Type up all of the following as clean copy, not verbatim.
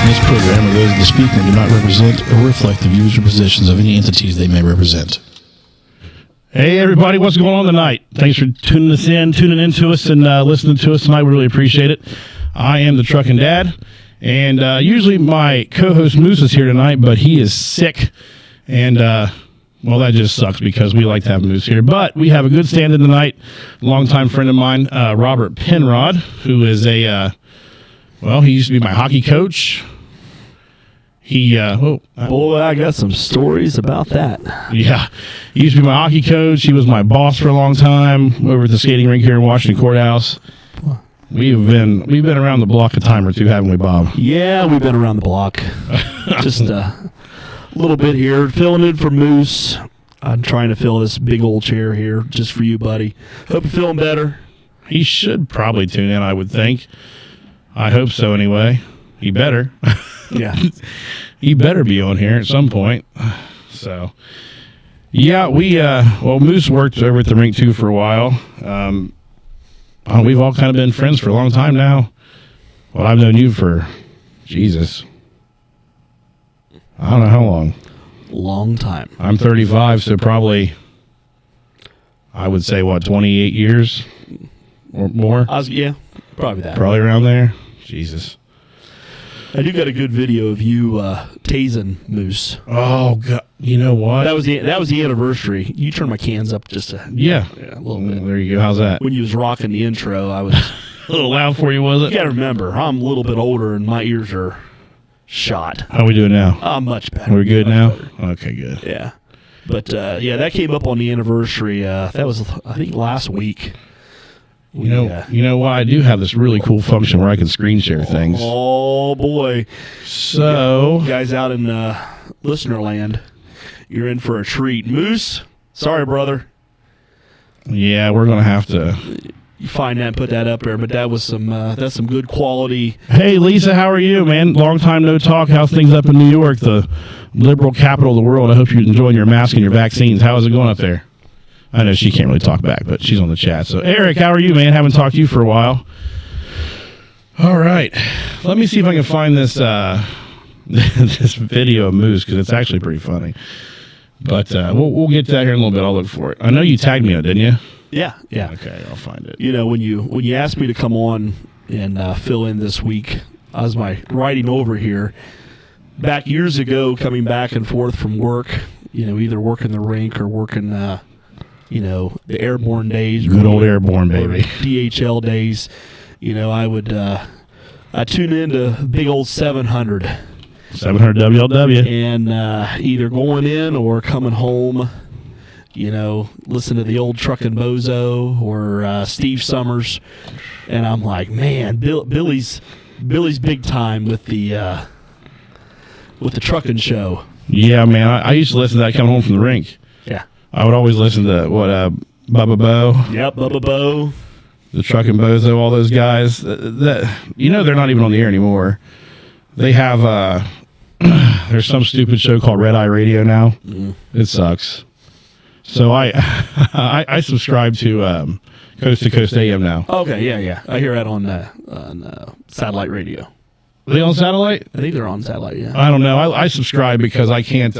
In this program are those of the speaker do not represent or reflect the views or positions of any entities they may represent. Hey, everybody, what's going on tonight? Thanks for tuning into us, and listening to us tonight. We really appreciate it. I am the Truckin' Dad, and usually my co-host Moose is here tonight, but he is sick, and well, that just sucks because we like to have Moose here. But we have a good stand-in tonight. Longtime friend of mine, Robert Penrod, who is he used to be my hockey coach. Boy, I got some stories about that. Yeah, he used to be my hockey coach. He was my boss for a long time over at the skating rink here in Washington Courthouse. We've been around the block a time or two, haven't we, Bob? Yeah, we've been around the block. Just a little bit here, filling in for Moose. I'm trying to fill this big old chair here just for you, buddy. Hope you're feeling better. He should probably tune in, I would think. I hope so, anyway. He better. Yeah. He better be on here at some point. So, yeah, Moose worked over at the rink, too, for a while. We've all kind of been friends for a long time now. Well, I've known you for, Jesus, I don't know how long. Long time. I'm 35, so probably, I would say, 28 years or more? Yeah, probably that. Probably around there. Jesus. I do got a good video of you tasing Moose. Oh, God. You know what? That was the anniversary. You turned my cans up just a little bit. There you go. How's that? When you was rocking the intro, I was A little loud for you, was it? You got to remember, I'm a little bit older and my ears are shot. How we doing now? Much better. We're good now? Better. Okay, good. Yeah. But, that came up on the anniversary. That was, I think, last week. You know why? I do have this really cool function where I can screen share things. Oh, boy. So, you guys out in listener land, you're in for a treat. Moose, sorry, brother. Yeah, we're going to have to... You find that and put that up there, but that was that's some good quality. Hey, Lisa, how are you, man? Long time no talk. How's things up in New York, the liberal capital of the world? I hope you're enjoying your mask and your vaccines. How is it going up there? I know she can't really talk back, but she's on the chat. So, Eric, how are you, man? Haven't talked to you for a while. All right. Let me see if I can find this this video of Moose, because it's actually pretty funny. But we'll get to that here in a little bit. I'll look for it. I know you tagged me on it, didn't you? Yeah. Okay, I'll find it. You know, when you asked me to come on and fill in this week, I was riding over here. Back years ago, coming back and forth from work, either working the rink or working... the airborne days. Good old airborne, baby. DHL days. I tune into big old 700. 700 WLW. And either going in or coming home, listen to the old Truckin' Bozo or Steve Summers. And I'm like, man, Billy's big time with the Truckin' show. Yeah, man. I used to listen to that coming home from the rink. Yeah. I would always listen to Bubba Bo. Yep, Bubba Bo. The Truckin' Bozo, all those guys. They're not even on the air anymore. They have there's some stupid show called Red Eye Radio now. Mm. It sucks. So I subscribe to Coast to Coast AM now. Okay, yeah. I hear that on satellite radio. Are they on satellite? I think they're on satellite, yeah. I don't know. I subscribe because I can't...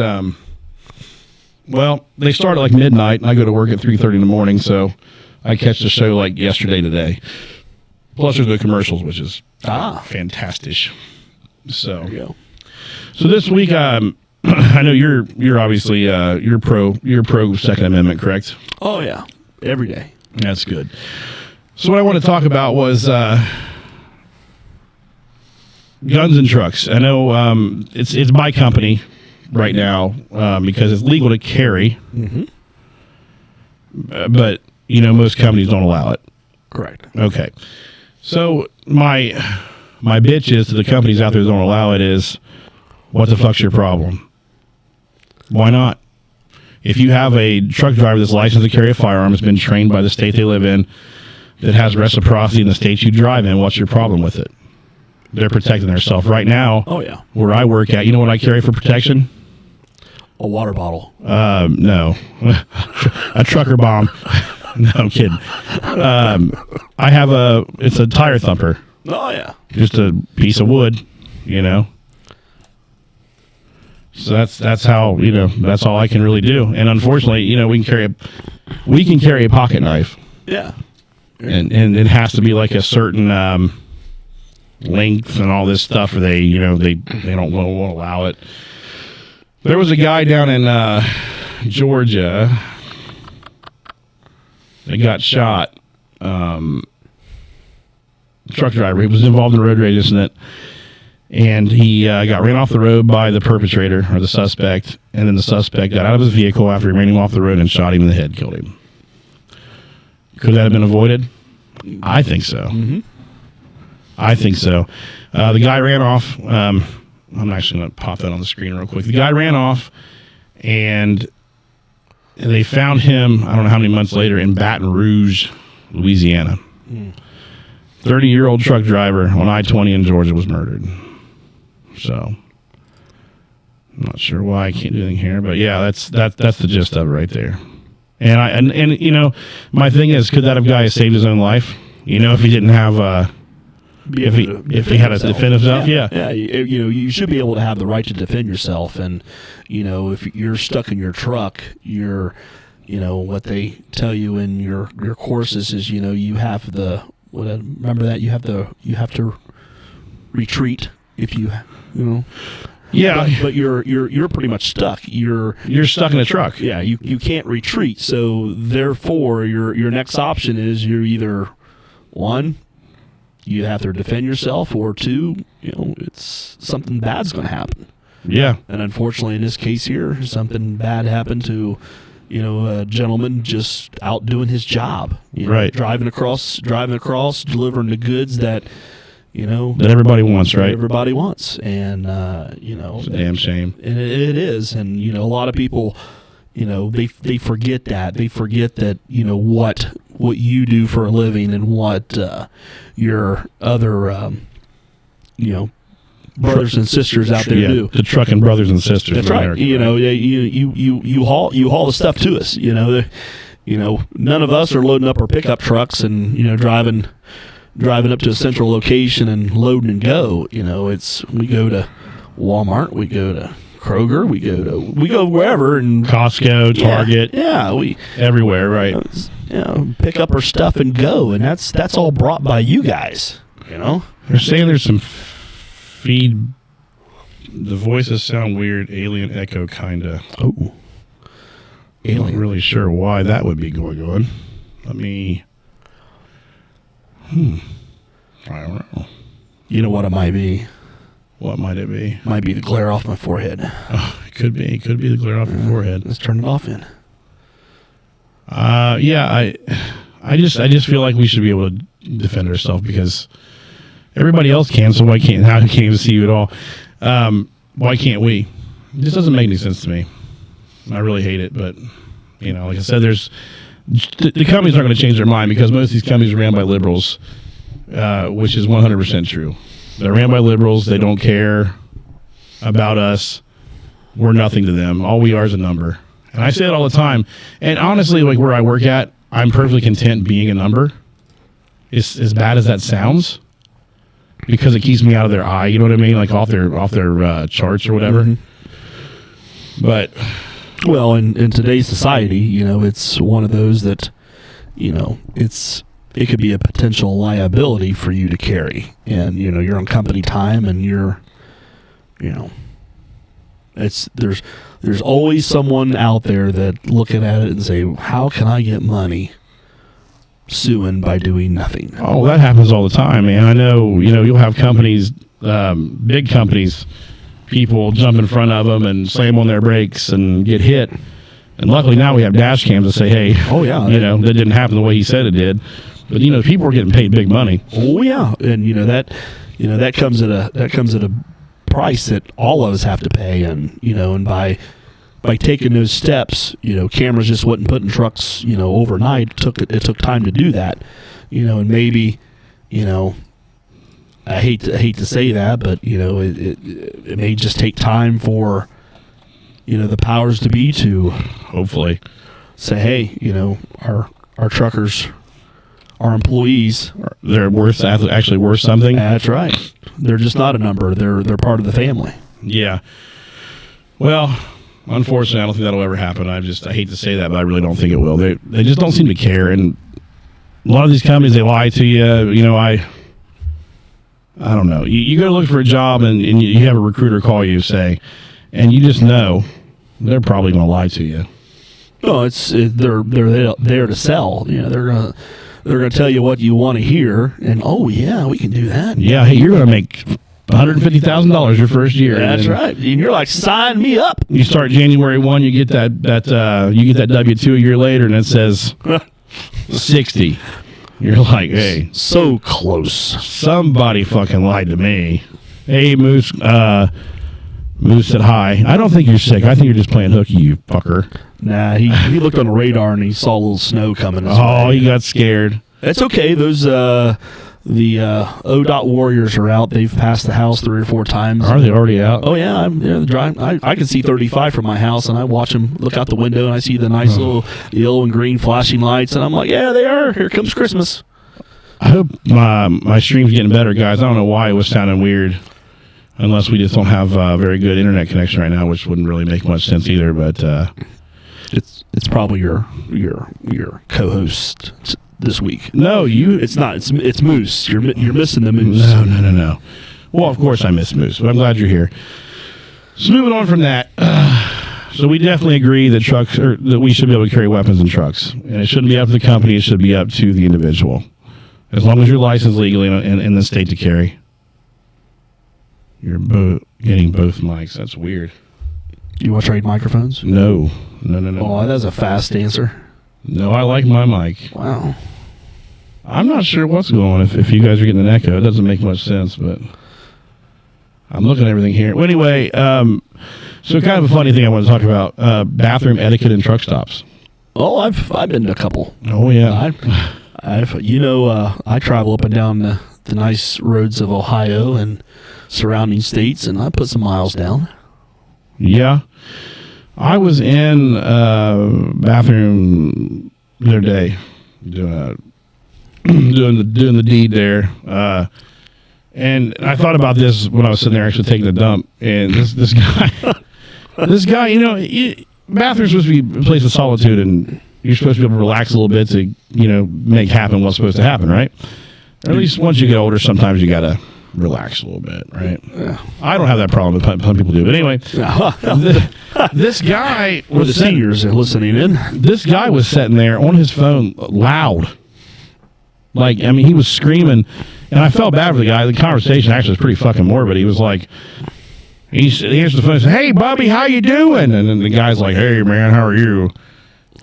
Well, they start at like midnight, and I go to work at 3:30 in the morning, so I catch the show like yesterday today. Plus, there's the commercials, which is fantastic. So, there you go. So this week, I know you're obviously you're pro Second Amendment, correct? Oh yeah, every day. That's good. So what I want to talk about was guns and trucks. I know it's by company right now because it's legal to carry, but most companies don't allow it. Correct. Okay. So my bitch is to the companies out there that don't allow it is, what the fuck's your problem? Why not? If you have a truck driver that's licensed to carry a firearm, has been trained by the state they live in, that has reciprocity in the states you drive in, what's your problem with it? They're protecting themselves. Right now, where I work at, you know what I carry for protection? A water bottle. No. A trucker bomb. No, I'm kidding. I have it's a tire thumper. Oh, yeah. Just a piece of wood, So that's how, that's all I can really do. And unfortunately, we can carry a pocket knife. Yeah. And it has to be like a certain length and all this stuff, or they won't allow it. There was a guy down in Georgia that got shot. Truck driver. He was involved in a road rage incident, and he got ran off the road by the perpetrator or the suspect, and then the suspect got out of his vehicle after he ran him off the road and shot him in the head, killed him. Could that have been avoided? I think so. Mm-hmm. I think so. The guy ran off. I'm actually going to pop that on the screen real quick. The guy ran off, and they found him, I don't know how many months later, in Baton Rouge, Louisiana. 30-year-old truck driver on I-20 in Georgia was murdered. So, I'm not sure why I can't do anything here, but yeah, that's the gist of it right there. And my thing is, could that have guy saved his own life? If he didn't have if he had to defend himself, yeah. You should be able to have the right to defend yourself, and if you're stuck in your truck, what they tell you in your courses is you have to retreat if you. Yeah, but you're pretty much stuck. You're stuck in a truck. Yeah, you can't retreat. So therefore, your next option is you're either one, you have to defend yourself, or two, it's something bad's going to happen. Yeah, and unfortunately, in this case here, something bad happened to a gentleman just out doing his job. Right, driving across, delivering the goods that. That everybody wants, right? Everybody wants, and it's a damn shame. And it is, and a lot of people, they forget that. They forget that what you do for a living and what your other brothers and sisters out there do. The trucking brothers and sisters. That's right. America, you haul the stuff to us. None of us are loading up our pickup trucks and driving up to a central location and load and go. We go to Walmart, we go to Kroger, we go wherever, and Costco, Target, we everywhere, right? Pick up our stuff and go, and that's all brought by you guys. They're saying there's some feed. The voices sound weird, alien echo, kinda. Oh, alien. I'm not really sure why that would be going on. Let me. I don't know. You know what it might be? What might it be? Might be the glare off my forehead. It could be. It could be the glare off your forehead. Let's turn it off then. Yeah, I just feel like we should be able to defend ourselves because everybody else can, so why can't I can't even see you at all. Why can't we? This doesn't make any sense to me. I really hate it, but like I said, there's the companies aren't going to change their mind because most of these companies are ran by liberals, which is 100% true. They're ran by liberals. They don't care about us. We're nothing to them. All we are is a number. And I say it all the time. And honestly, like where I work at, I'm perfectly content being a number. It's as bad as that sounds because it keeps me out of their eye. You know what I mean? Like off their charts or whatever. Mm-hmm. But. Well, in today's society, it's one of those that, it could be a potential liability for you to carry. And, you're on company time and you're, there's always someone out there that looking at it and say, how can I get money suing by doing nothing? Oh, that happens all the time, man. I know, you'll have companies, big companies, people jump in front of them and slam on their brakes and get hit. And luckily now we have dash cams that say, hey, that didn't happen the way he said it did. But people are getting paid big money. Oh yeah, and that comes at a price that all of us have to pay. And and by taking those steps, cameras just wasn't put in trucks, overnight. It took time to do that, and maybe, I hate to say that, but it may just take time for the powers to be to hopefully say, hey, our truckers, our employees, they're actually worth something. That's right. They're just not a number. They're part of the family. Yeah. Well, unfortunately, I don't think that'll ever happen. I hate to say that, but I really don't think it will. They just don't seem to care, and a lot of these companies, they lie to you. You know, I don't know. You go to look for a job, and you have a recruiter call you, say, and you just know they're probably going to lie to you. No, they're there to sell. You know, they're gonna tell you what you want to hear, and oh yeah, we can do that. Yeah, hey, you're going to make $150,000 your first year. That's right. And you're like, sign me up. You start January 1, you get that W-2 a year later, and it says 60. You're like, hey, so close. Somebody fucking lied to me. Hey, Moose said hi. I don't think you're sick. I think you're just playing hooky, you fucker. Nah, he looked on the radar and he saw a little snow coming. Oh, he got scared. That's okay. Those the ODOT warriors are out. They've passed the house 3 or 4 times. Are they already out? Oh yeah, they're driving. I can see 35 from my house, and I watch them look out the window, and I see the nice little yellow and green flashing lights, and I'm like, yeah, they are. Here comes Christmas. I hope my stream's getting better, guys. I don't know why it was sounding weird, unless we just don't have a very good internet connection right now, which wouldn't really make much sense either. But it's probably your co-host this week. No, It's not. It's Moose. You're missing the Moose. No. Well, of course I miss Moose, but I'm glad you're here. So moving on from that, so we definitely agree that we should be able to carry weapons in trucks, and it shouldn't be up to the company. It should be up to the individual, as long as you're licensed legally in the state to carry. You're getting both mics. That's weird. You want to trade microphones? No. Oh, that's a fast answer. No, I like my mic. Wow. I'm not sure what's going on if you guys are getting an echo. It doesn't make much sense, but I'm looking at everything here. Well, anyway, so kind of a funny thing I want to talk about, bathroom etiquette in truck stops. Oh, I've been to a couple. Oh, yeah. I travel up and down the nice roads of Ohio and surrounding states, and I put some miles down. Yeah. I was in bathroom the other day doing the deed there, and I thought about this when I was sitting there actually taking a dump. And this guy, you know, bathroom's supposed to be a place of solitude, and you're supposed to be able to relax a little bit to, you know, make happen what's supposed to happen, right? Or at least once you get older, sometimes you gotta relax a little bit, right? Yeah. I don't have that problem, but some people do. But anyway, this guy was the seniors are listening in. This guy was sitting there on his phone, loud. Like, I mean, he was screaming, and I felt bad for the guy. The conversation actually was pretty fucking morbid. He was like, he answered the phone and said, "Hey, Bubby, how you doing?" And then the guy's like, "Hey, man, how are you?"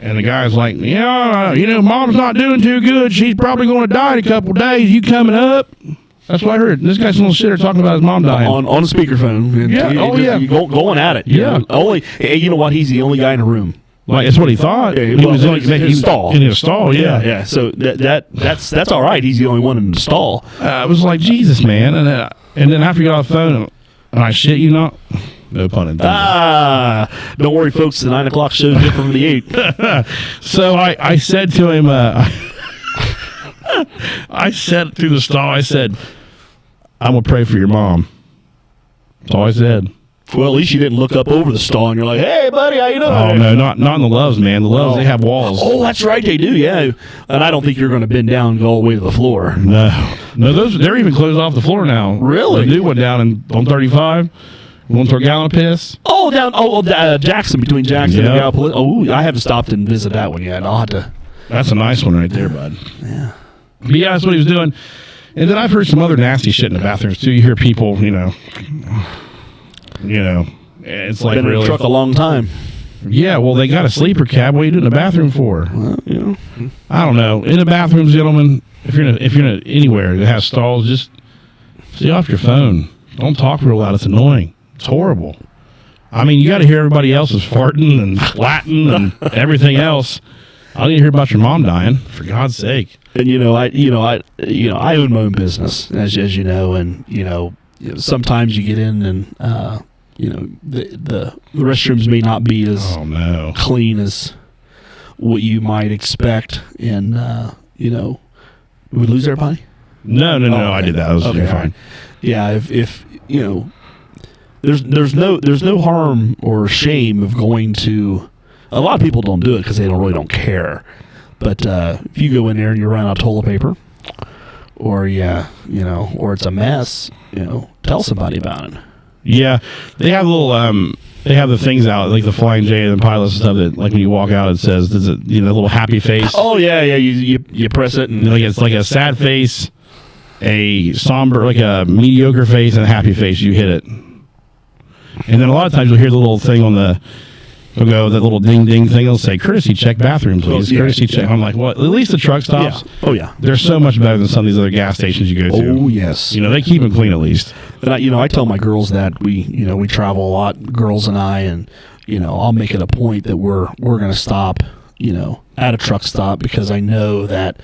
And the guy's like, "Yeah, you know, Mom's not doing too good. She's probably going to die in a couple days. You coming up?" That's what I heard. This guy's a little shitter talking about his mom dying. On a speakerphone. Yeah, Going at it. Yeah. You know what? He's the only guy in the room. Like, that's what he thought. Yeah, he was in his stall. In his stall, yeah. Yeah. So that's all right. He's the only one in the stall. I was like, Jesus, man. And then after you got off the phone, and I shit you not, no pun intended. Don't worry, folks. The 9 o'clock show is different from the 8. So I said to him, I said through the stall, I said, "I'm going to pray for your mom." That's all I said. Well, at least you didn't look up over the stall and you're like, "Hey, buddy, how you doing?" Oh, no, not in the Loves, man. The Loves, they have walls. Oh, that's right, they do, yeah. And I don't think you're going to bend down and go all the way to the floor. No, they're even closed off the floor now. Really? The new one down on 35. One for a gallon of piss. Oh, Jackson, between Jackson and Gallup. Oh, I haven't stopped and visit that one yet. I'll have to. That's a nice one right there, bud. Yeah. But yeah, that's what he was doing. And then I've heard some other nasty shit in the bathrooms too. You hear people, you know, it's like been really in a truck a long time. Yeah, well, they got a sleeper cab. What are you doing in the bathroom for? Well, you know, I don't know. In the bathrooms, gentlemen, if you're in anywhere that has stalls, just stay off your phone. Don't talk real loud. It's annoying. It's horrible. I mean, you got to hear everybody else's farting and splatting and everything else. I need to hear about your mom dying, for God's sake. And I own my own business, as you know, and sometimes you get in and the restrooms may not be as clean as what you might expect, and did we lose everybody? No, I did that. I was fine. Yeah, if there's no harm or shame of going to. A lot of people don't do it because they don't care. But if you go in there and you run out of toilet paper, or or it's a mess, tell somebody about it. Yeah, they have little they have the things out like the Flying J and the Pilot stuff that like when you walk out it says there's a little happy face. Oh yeah, you press it and like it's like a sad face, a somber, like a mediocre face, and a happy face. You hit it, and then a lot of times you'll hear the little thing on the. They'll go that little ding ding thing. They'll say courtesy check bathroom, please. Courtesy check. I'm like, what? At least the truck stops. Yeah. Oh yeah, they're so much better than some of these other gas stations you go to. Oh yes, they keep them clean at least. And I tell my girls that we travel a lot, girls and I, and I'll make it a point that we're going to stop, at a truck stop because I know that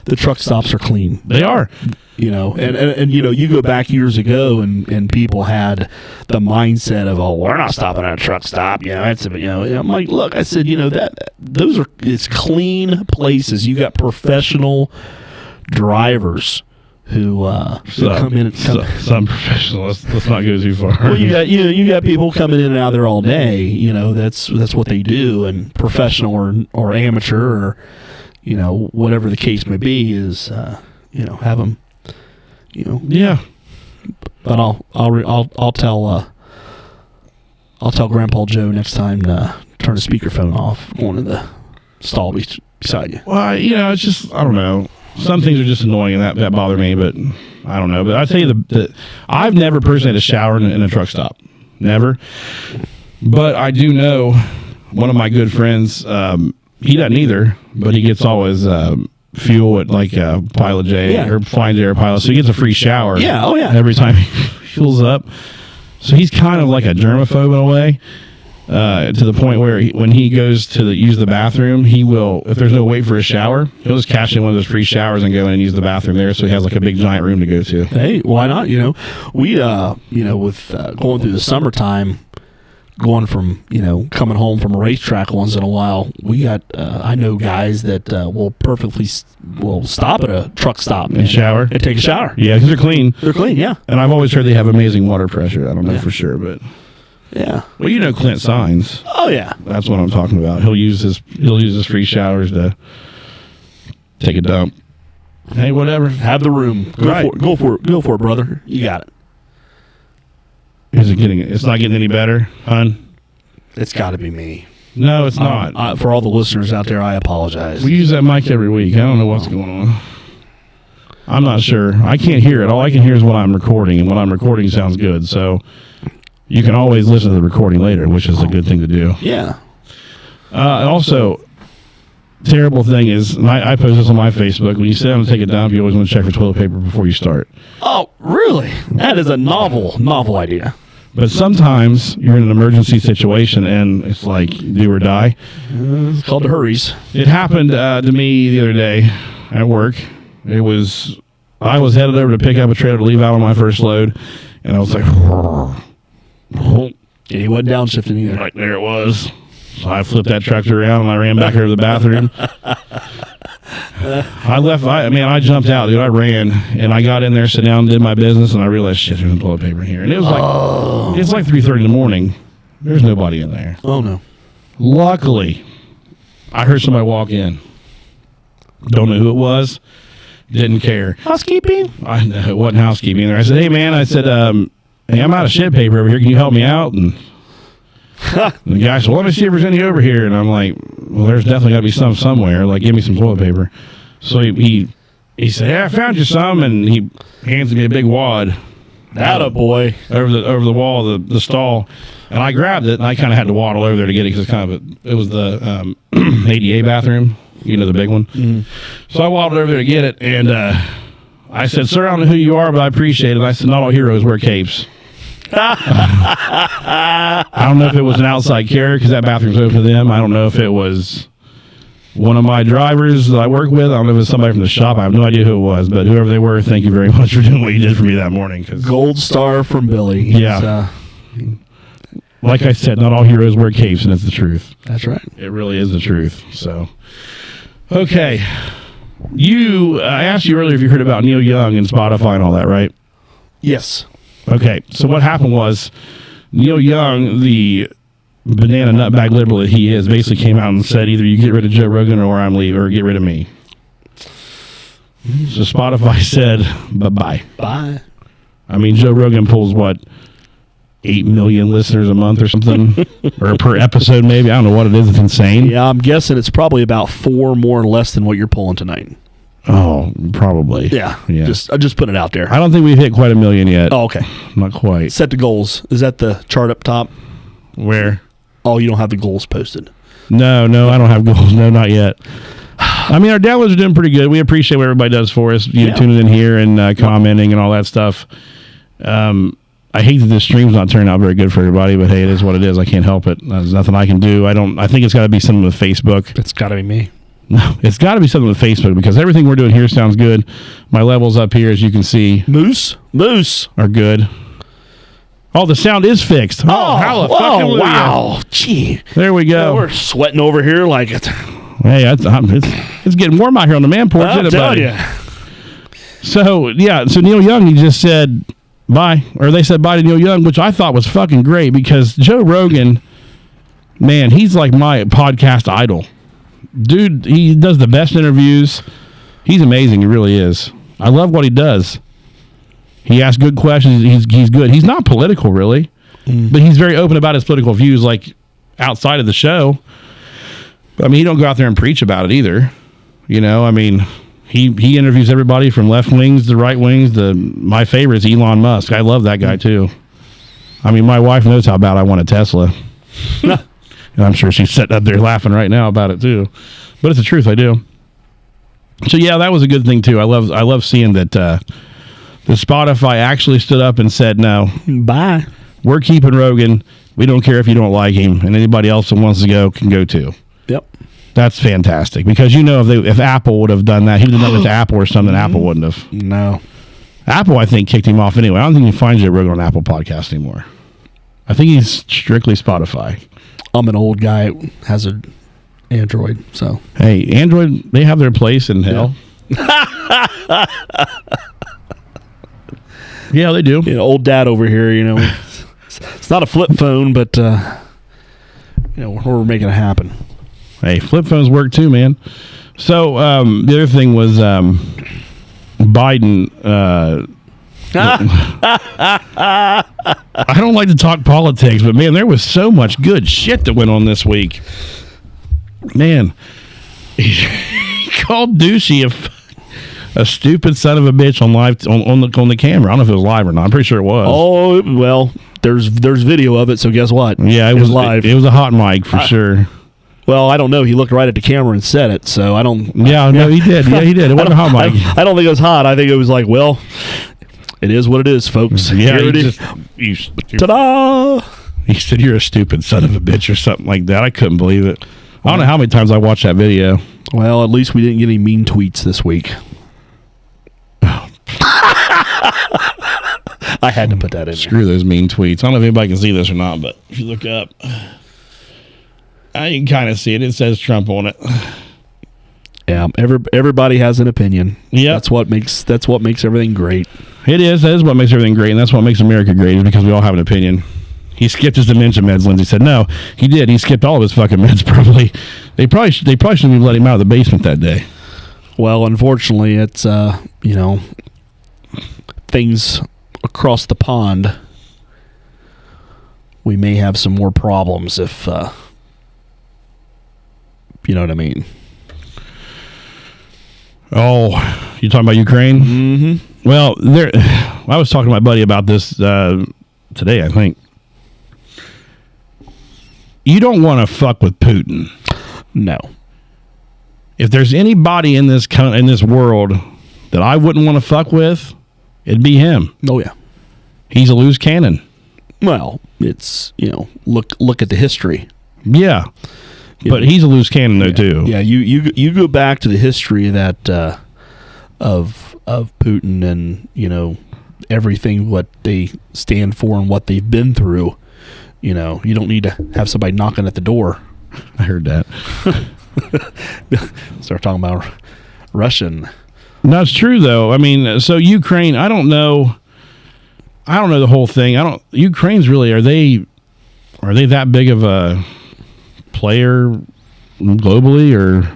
the truck stops are clean. They are. And you go back years ago and people had the mindset of, oh, we're not stopping at a truck stop. I'm like, look, I said, it's clean places. You got professional drivers who come in. Some professional. Let's not go too far. Well, you got people coming in and out there all day. That's what they do, and professional or amateur or whatever the case may be is have them. Yeah. But I'll tell Grandpa Joe next time to turn the speakerphone off going to the stall beside you. Well, it's just I don't know. Some things are just annoying and that bother me, but I don't know. But I tell you, I've never personally had a shower in a truck stop, never. But I do know one of my good friends. He doesn't either, but he gets all his fuel at like Pilot J or Flying J or Pilot, so he gets a free shower. Yeah, oh yeah. Every time he fuels up, so he's kind of like a germaphobe in a way, to the point where when he goes to use the bathroom, he will, if there's no wait for a shower, he'll just cash in one of those free showers and go in and use the bathroom there, so he has like a big giant room to go to. Hey, why not? We with going through the summertime. Going from coming home from a racetrack once in a while, we got I know guys that will stop at a truck stop and shower and take a shower. Yeah, because they're clean. They're clean, yeah. And I've always heard they have amazing water pressure. I don't know for sure, but yeah. Well, Clint Signs. Oh yeah, that's what I'm talking about. He'll use his free showers to take a dump. Hey, whatever. Have the room. Go for it, brother. You got it. Is it getting? It's not getting any better, hon? It's got to be me. No, it's not. For all the listeners out there, I apologize. We use that mic every week. I don't know what's going on. I'm not sure. I can't hear it. All I can hear is what I'm recording, and what I'm recording sounds good. So you can always listen to the recording later, which is a good thing to do. Yeah. Also, terrible thing is, and I post this on my Facebook, when you sit down and take a dump, you always want to check for toilet paper before you start. Oh, really? That is a novel idea. But sometimes you're in an emergency situation and it's like do or die. It's called the hurries. It happened to me the other day at work. I was headed over to pick up a trailer to leave out on my first load, and I was like, and he wasn't downshifting either. Like there it was. So I flipped that tractor around and I ran back over to the bathroom. I jumped out, dude. I ran and I got in there, sat down, did my business, and I realized, shit, there's no toilet paper in here. And it was like, it's like 3:30 in the morning. There's nobody in there. Oh, no. Luckily, I heard somebody walk in. Don't know who it was. Didn't care. Housekeeping? I know, it wasn't housekeeping there. I said, hey, man, hey, I'm out of shit paper over here. Can you help me out? And the guy said, well, let me see if there's any over here. And I'm like, well, there's definitely got to be some somewhere. Like, give me some toilet paper. So he said, yeah, I found you some. And he hands me a big wad. Attaboy. Over the wall of the stall. And I grabbed it, and I kind of had to waddle over there to get it because it was the ADA bathroom, the big one. Mm-hmm. So I waddled over there to get it, and I said, sir, I don't know who you are, but I appreciate it. I said, not all heroes wear capes. I don't know if it was an outside carrier because that bathroom's open to them. I don't know if it was one of my drivers that I work with. I don't know if it was somebody from the shop. I have no idea who it was, but whoever they were, thank you very much for doing what you did for me that morning. Gold star from Billy. Yeah. Like I said, not all heroes wear capes, and it's the truth. That's right. It really is the truth. So, okay. I asked you earlier if you heard about Neil Young and Spotify and all that, right? Yes. Okay, so what happened was Neil Young, the banana nutbag liberal that he is, basically came out and said either you get rid of Joe Rogan or I'm leaving, or get rid of me. So Spotify said bye-bye. Bye. I mean, Joe Rogan pulls, 8 million listeners a month or something? Or per episode, maybe? I don't know what it is. It's insane. Yeah, I'm guessing it's probably about 4 more or less than what you're pulling tonight. Oh, probably. Yeah. Yeah. I just put it out there. I don't think we've hit quite 1 million yet. Oh, okay. Not quite. Set the goals. Is that the chart up top? Where? Oh, you don't have the goals posted. No, I don't have goals. No, not yet. I mean, our downloads are doing pretty good. We appreciate what everybody does for us. Tuning in here and commenting and all that stuff. I hate that this stream's not turning out very good for everybody, but hey, it is what it is. I can't help it. There's nothing I can do. I think it's got to be something with Facebook. It's got to be me. No, it's got to be something with Facebook because everything we're doing here sounds good. My levels up here, as you can see, Moose are good. Oh, the sound is fixed. Hallelujah. Wow. Gee. There we go. We're sweating over here like it. Hey, it's getting warm out here on the man porch. I'll tell you. So Neil Young, he just said bye, or they said bye to Neil Young, which I thought was fucking great because Joe Rogan, man, he's like my podcast idol. Dude, he does the best interviews. He's amazing. He really is. I love what he does. He asks good questions. He's good. He's not political, really, but he's very open about his political views, like outside of the show. I mean, he don't go out there and preach about it either. You know, I mean, he interviews everybody from left wings to right wings. My favorite is Elon Musk. I love that guy too. I mean, my wife knows how bad I want a Tesla. And I'm sure she's sitting up there laughing right now about it too. But it's the truth, I do. So yeah, that was a good thing too. I love seeing that the Spotify actually stood up and said, no, bye. We're keeping Rogan. We don't care if you don't like him, and anybody else that wants to go can go too. Yep. That's fantastic because if Apple would have done that, he would have done it to Apple or something. Apple wouldn't have. No. Apple, I think, kicked him off anyway. I don't think you can find Joe Rogan on Apple Podcast anymore. I think he's strictly Spotify. I'm an old guy that has an Android, so. Hey, Android, they have their place in hell. Yeah, they do. Old dad over here, it's not a flip phone, but, we're making it happen. Hey, flip phones work too, man. So, the other thing was Biden. I don't like to talk politics, but man, there was so much good shit that went on this week. Man, he called Douchey a stupid son of a bitch on the camera. I don't know if it was live or not. I'm pretty sure it was. Oh well, there's video of it. So guess what? Yeah, it was live. It was a hot mic for sure. Well, I don't know. He looked right at the camera and said it, so I don't. Yeah, no, he did. Yeah, he did. It wasn't a hot mic. I don't think it was hot. I think it was like, well, it is what it is, folks. Yeah, here it is. Ta-da! He said, "You're a stupid son of a bitch," or something like that. I couldn't believe it. I don't know how many times I watched that video. Well, at least we didn't get any mean tweets this week. I had to put that in. Screw those mean tweets. I don't know if anybody can see this or not, but if you look up, you can kind of see it. It says Trump on it. Yeah, everybody has an opinion. Yeah, that's what makes everything great. It is. That is what makes everything great, and that's what makes America great. Is because we all have an opinion. He skipped his dementia meds. Lindsay said, "No, he did. He skipped all of his fucking meds. Probably. They probably shouldn't have let him out of the basement that day." Well, unfortunately, it's things across the pond. We may have some more problems if you know what I mean. Oh, you talking about Ukraine? Mm-hmm. Well, I was talking to my buddy about this today, I think. You don't want to fuck with Putin. No. If there's anybody in this world that I wouldn't want to fuck with, it'd be him. Oh yeah. He's a loose cannon. Well, it's, look at the history. Yeah. But he's a loose cannon though too. Yeah, you go back to the history that of Putin and everything what they stand for and what they've been through. You don't need to have somebody knocking at the door. I heard that. Start talking about Russian. No, it's true though. I mean, so Ukraine, I don't know. I don't know the whole thing. Ukraine's really, are they that big of a player globally? Or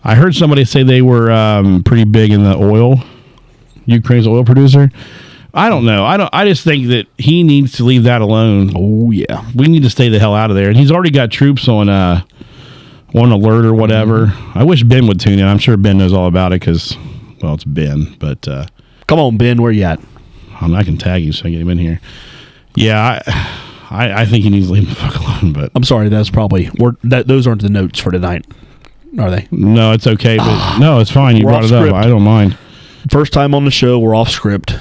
I heard somebody say they were pretty big in the oil. Ukraine's oil producer. I don't know. I just think that he needs to leave that alone. Oh yeah, we need to stay the hell out of there. And he's already got troops on alert or whatever. I wish Ben would tune in. I'm sure Ben knows all about it because, well, it's Ben. But come on, Ben, where you at? I can tag you so I can get him in here. Yeah, I think he needs to leave the fuck alone. But I'm sorry, that's probably those aren't the notes for tonight, are they? No, it's okay. But no, it's fine. You brought it up. I don't mind. First time on the show, we're off script.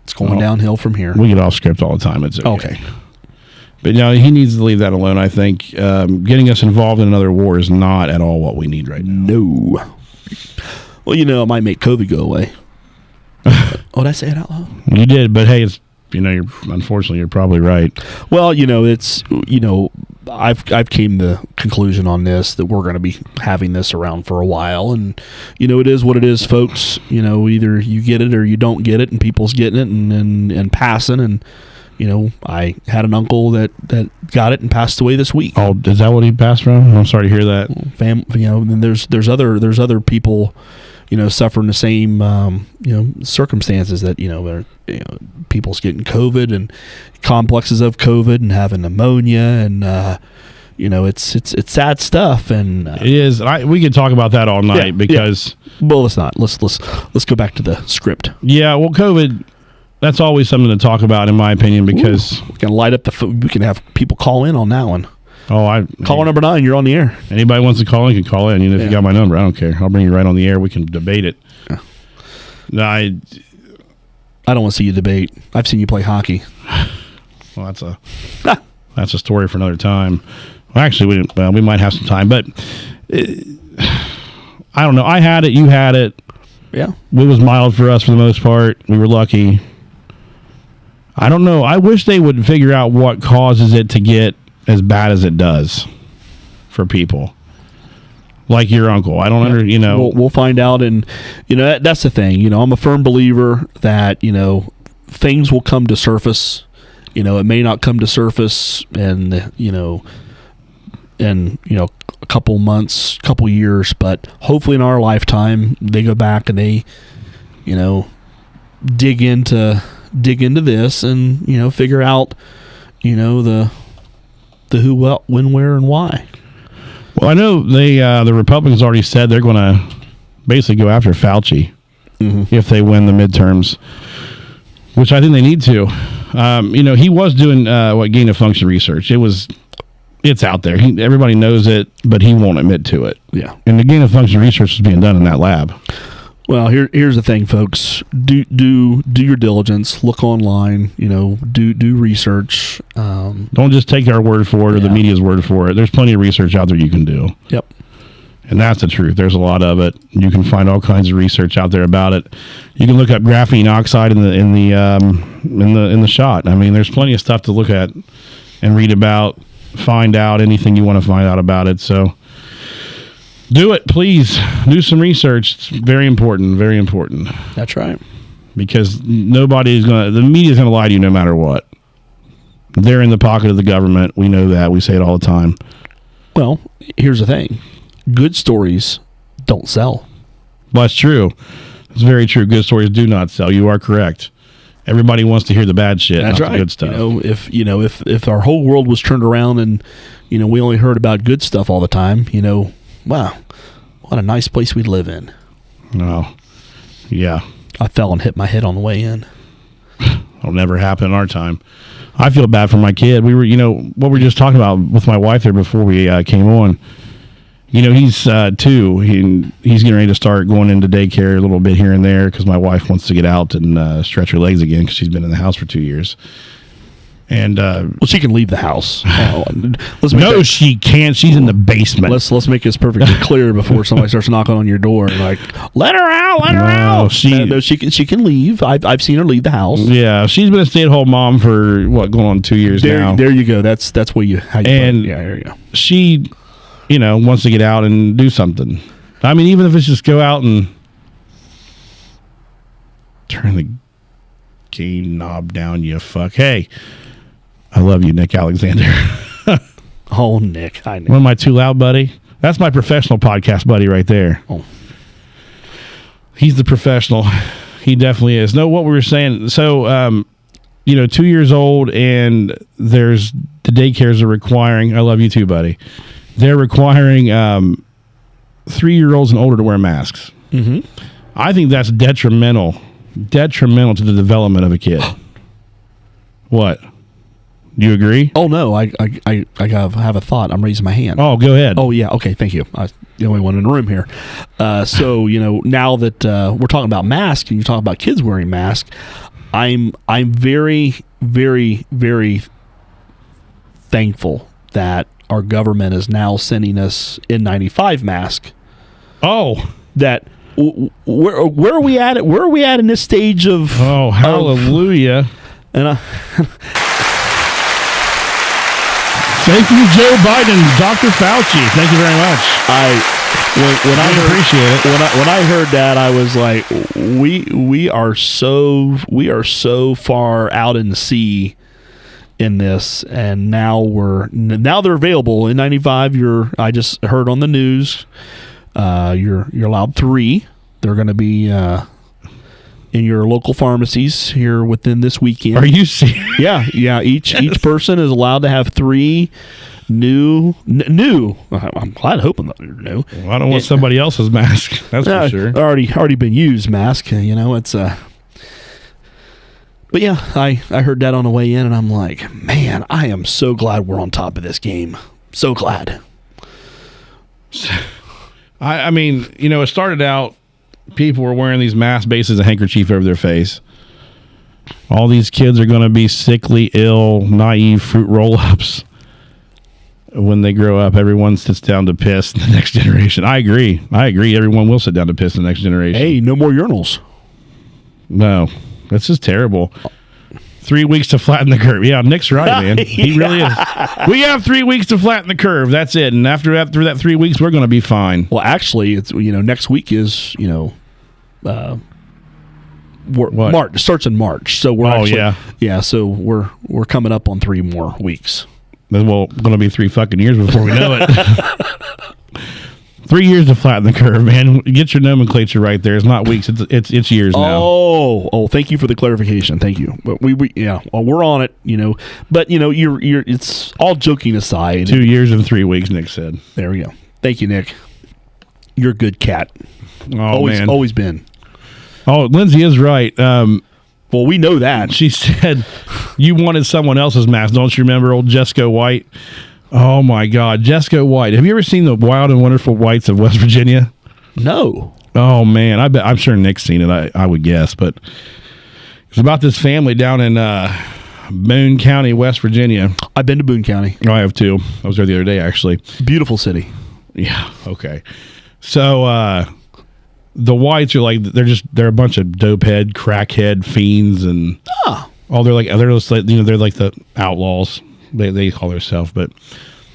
It's going downhill from here. We get off script all the time. It's okay. But he needs to leave that alone. I think getting us involved in another war is not at all what we need right now. No. Well, it might make COVID go away. Did I say it out loud? You did, but hey, it's unfortunately you're probably right. Well, it's I've came to the conclusion on this that we're going to be having this around for a while, and it is what it is, folks. Either you get it or you don't get it, and people's getting it and passing. And I had an uncle that got it and passed away this week. Oh, is that what he passed from? I'm sorry to hear that. And there's other people, suffering the same circumstances that people's getting COVID and complexes of COVID and having pneumonia and it's sad stuff. And it is. We could talk about that all night because. Yeah. Well, let's not. Let's go back to the script. Yeah. Well, COVID. That's always something to talk about, in my opinion, because we can light up we can have people call in on that one. Oh, caller number 9. You're on the air. Anybody wants to call in can call in. If you got my number, I don't care. I'll bring you right on the air. We can debate it. Yeah. No, I don't want to see you debate. I've seen you play hockey. Well, that's a story for another time. Well, actually, we might have some time, but I don't know. I had it. You had it. Yeah, it was mild for us for the most part. We were lucky. I don't know. I wish they would figure out what causes it to get as bad as it does for people. Like your uncle. I don't We'll find out, and that's the thing. I'm a firm believer that things will come to surface. It may not come to surface, and a couple months, couple years, but hopefully in our lifetime they go back and they dig into this and figure out the who, what, when, where, and why. Well, I know the Republicans already said they're going to basically go after Fauci if they win the midterms, which I think they need to. He was doing gain of function research. It's out there. Everybody knows it, but he won't admit to it. Yeah. And the gain of function research is being done in that lab. Well, here's the thing, folks. Do your diligence. Look online. Do research. Don't just take our word for it or the media's word for it. There's plenty of research out there you can do. Yep. And that's the truth. There's a lot of it. You can find all kinds of research out there about it. You can look up graphene oxide in the shot. I mean, there's plenty of stuff to look at and read about. Find out anything you want to find out about it. So do it, please. Do some research. It's very important. Very important. That's right. Because the media's going to lie to you no matter what. They're in the pocket of the government. We know that. We say it all the time. Well, here's the thing. Good stories don't sell. Well, that's true. It's very true. Good stories do not sell. You are correct. Everybody wants to hear the bad shit, that's not right. the good stuff. If our whole world was turned around and we only heard about good stuff all the time, wow, what a nice place we'd live in. Oh, yeah. I fell and hit my head on the way in. It'll never happen in our time. I feel bad for my kid. We were, what we were just talking about with my wife there before we came on. He's 2. He's getting ready to start going into daycare a little bit here and there because my wife wants to get out and stretch her legs again because she's been in the house for 2 years. And she can leave the house. She can't. She's in the basement. Let's make this perfectly clear before somebody starts knocking on your door and let her out, let her out. She can leave. I've seen her leave the house. Yeah, she's been a stay-at-home mom for going on 2 years now. There you go. That's how you. There you go. She. Wants to get out and do something. I mean, even if it's just go out and turn the cocaine knob down, you fuck. Hey, I love you, Nick Alexander. Oh, Nick. Hi, Nick. What am I too loud, buddy? That's my professional podcast buddy right there. Oh. He's the professional. He definitely is. No, what we were saying. So, 2 years old, and there's the daycares are requiring. I love you too, buddy. They're requiring 3-year-olds and older to wear masks. Mm-hmm. I think that's detrimental to the development of a kid. What? Do you agree? Oh, no. I have a thought. I'm raising my hand. Oh, go ahead. Oh, yeah. Okay. Thank you. I'm the only one in the room here. So, now that we're talking about masks and you're talking about kids wearing masks, I'm very, very, very thankful that our government is now sending us N95 masks. Oh. That where are we at? Where are we at in this stage of? Oh, hallelujah! And thank you, Joe Biden, Dr. Fauci. Thank you very much. When I appreciate it. When I heard that, I was like, we are so far out in the sea in this, and now they're available in N95. I just heard on the news, you're allowed 3. They're going to be in your local pharmacies here within this weekend. Are you serious? Yeah. Each person is allowed to have 3 new. I'm glad hoping that they're new. Well, I don't want somebody else's mask. That's for sure. Already been used mask. It's But yeah, I heard that on the way in, and I'm like, man, I am so glad we're on top of this game. So glad. I mean, it started out, people were wearing these mask bases, a handkerchief over their face. All these kids are going to be sickly, ill, naive fruit roll-ups. When they grow up, everyone sits down to piss in the next generation. I agree. Everyone will sit down to piss in the next generation. Hey, no more urinals. No. That's just terrible. 3 weeks to flatten the curve. Yeah, Nick's right, man. He really is. We have 3 weeks to flatten the curve. That's it. And after that 3 weeks, we're going to be fine. Well, actually, it's next week is March. It starts in March, so we're So we're coming up on 3 more weeks. Well, going to be 3 fucking years before we know it. 3 years to flatten the curve, man. Get your nomenclature right there. It's not weeks. It's years now. Oh, thank you for the clarification. Thank you. But we're on it. But you're. It's all joking aside. 2 years and 3 weeks, Nick said. There we go. Thank you, Nick. You're a good cat. Oh, man. Always been. Oh, Lindsay is right. Well, we know that. She said you wanted someone else's mask. Don't you remember old Jessica White? Oh, my God. Jessica White. Have you ever seen the Wild and Wonderful Whites of West Virginia? No. Oh, man. I'm sure Nick's seen it, I would guess. But it's about this family down in Boone County, West Virginia. I've been to Boone County. Oh, I have too. I was there the other day, actually. Beautiful city. Yeah. Okay. So the Whites are they're a bunch of dopehead, crackhead fiends, and they're like the outlaws. They call themselves. But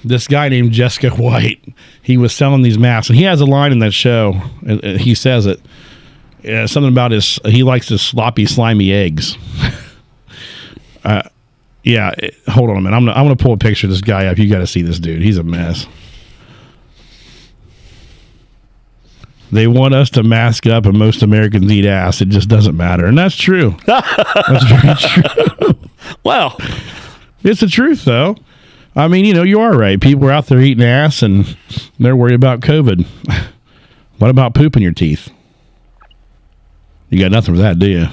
this guy named Jessica White, he was selling these masks, and he has a line in that show. And he says it. Something about he likes his sloppy, slimy eggs. Hold on a minute. I'm gonna pull a picture of this guy up. You got to see this dude. He's a mess. They want us to mask up, and most Americans eat ass. It just doesn't matter, and that's true. That's very true. Wow. It's the truth, though. I mean, you are right. People are out there eating ass, and they're worried about COVID. What about poop in your teeth? You got nothing for that, do you?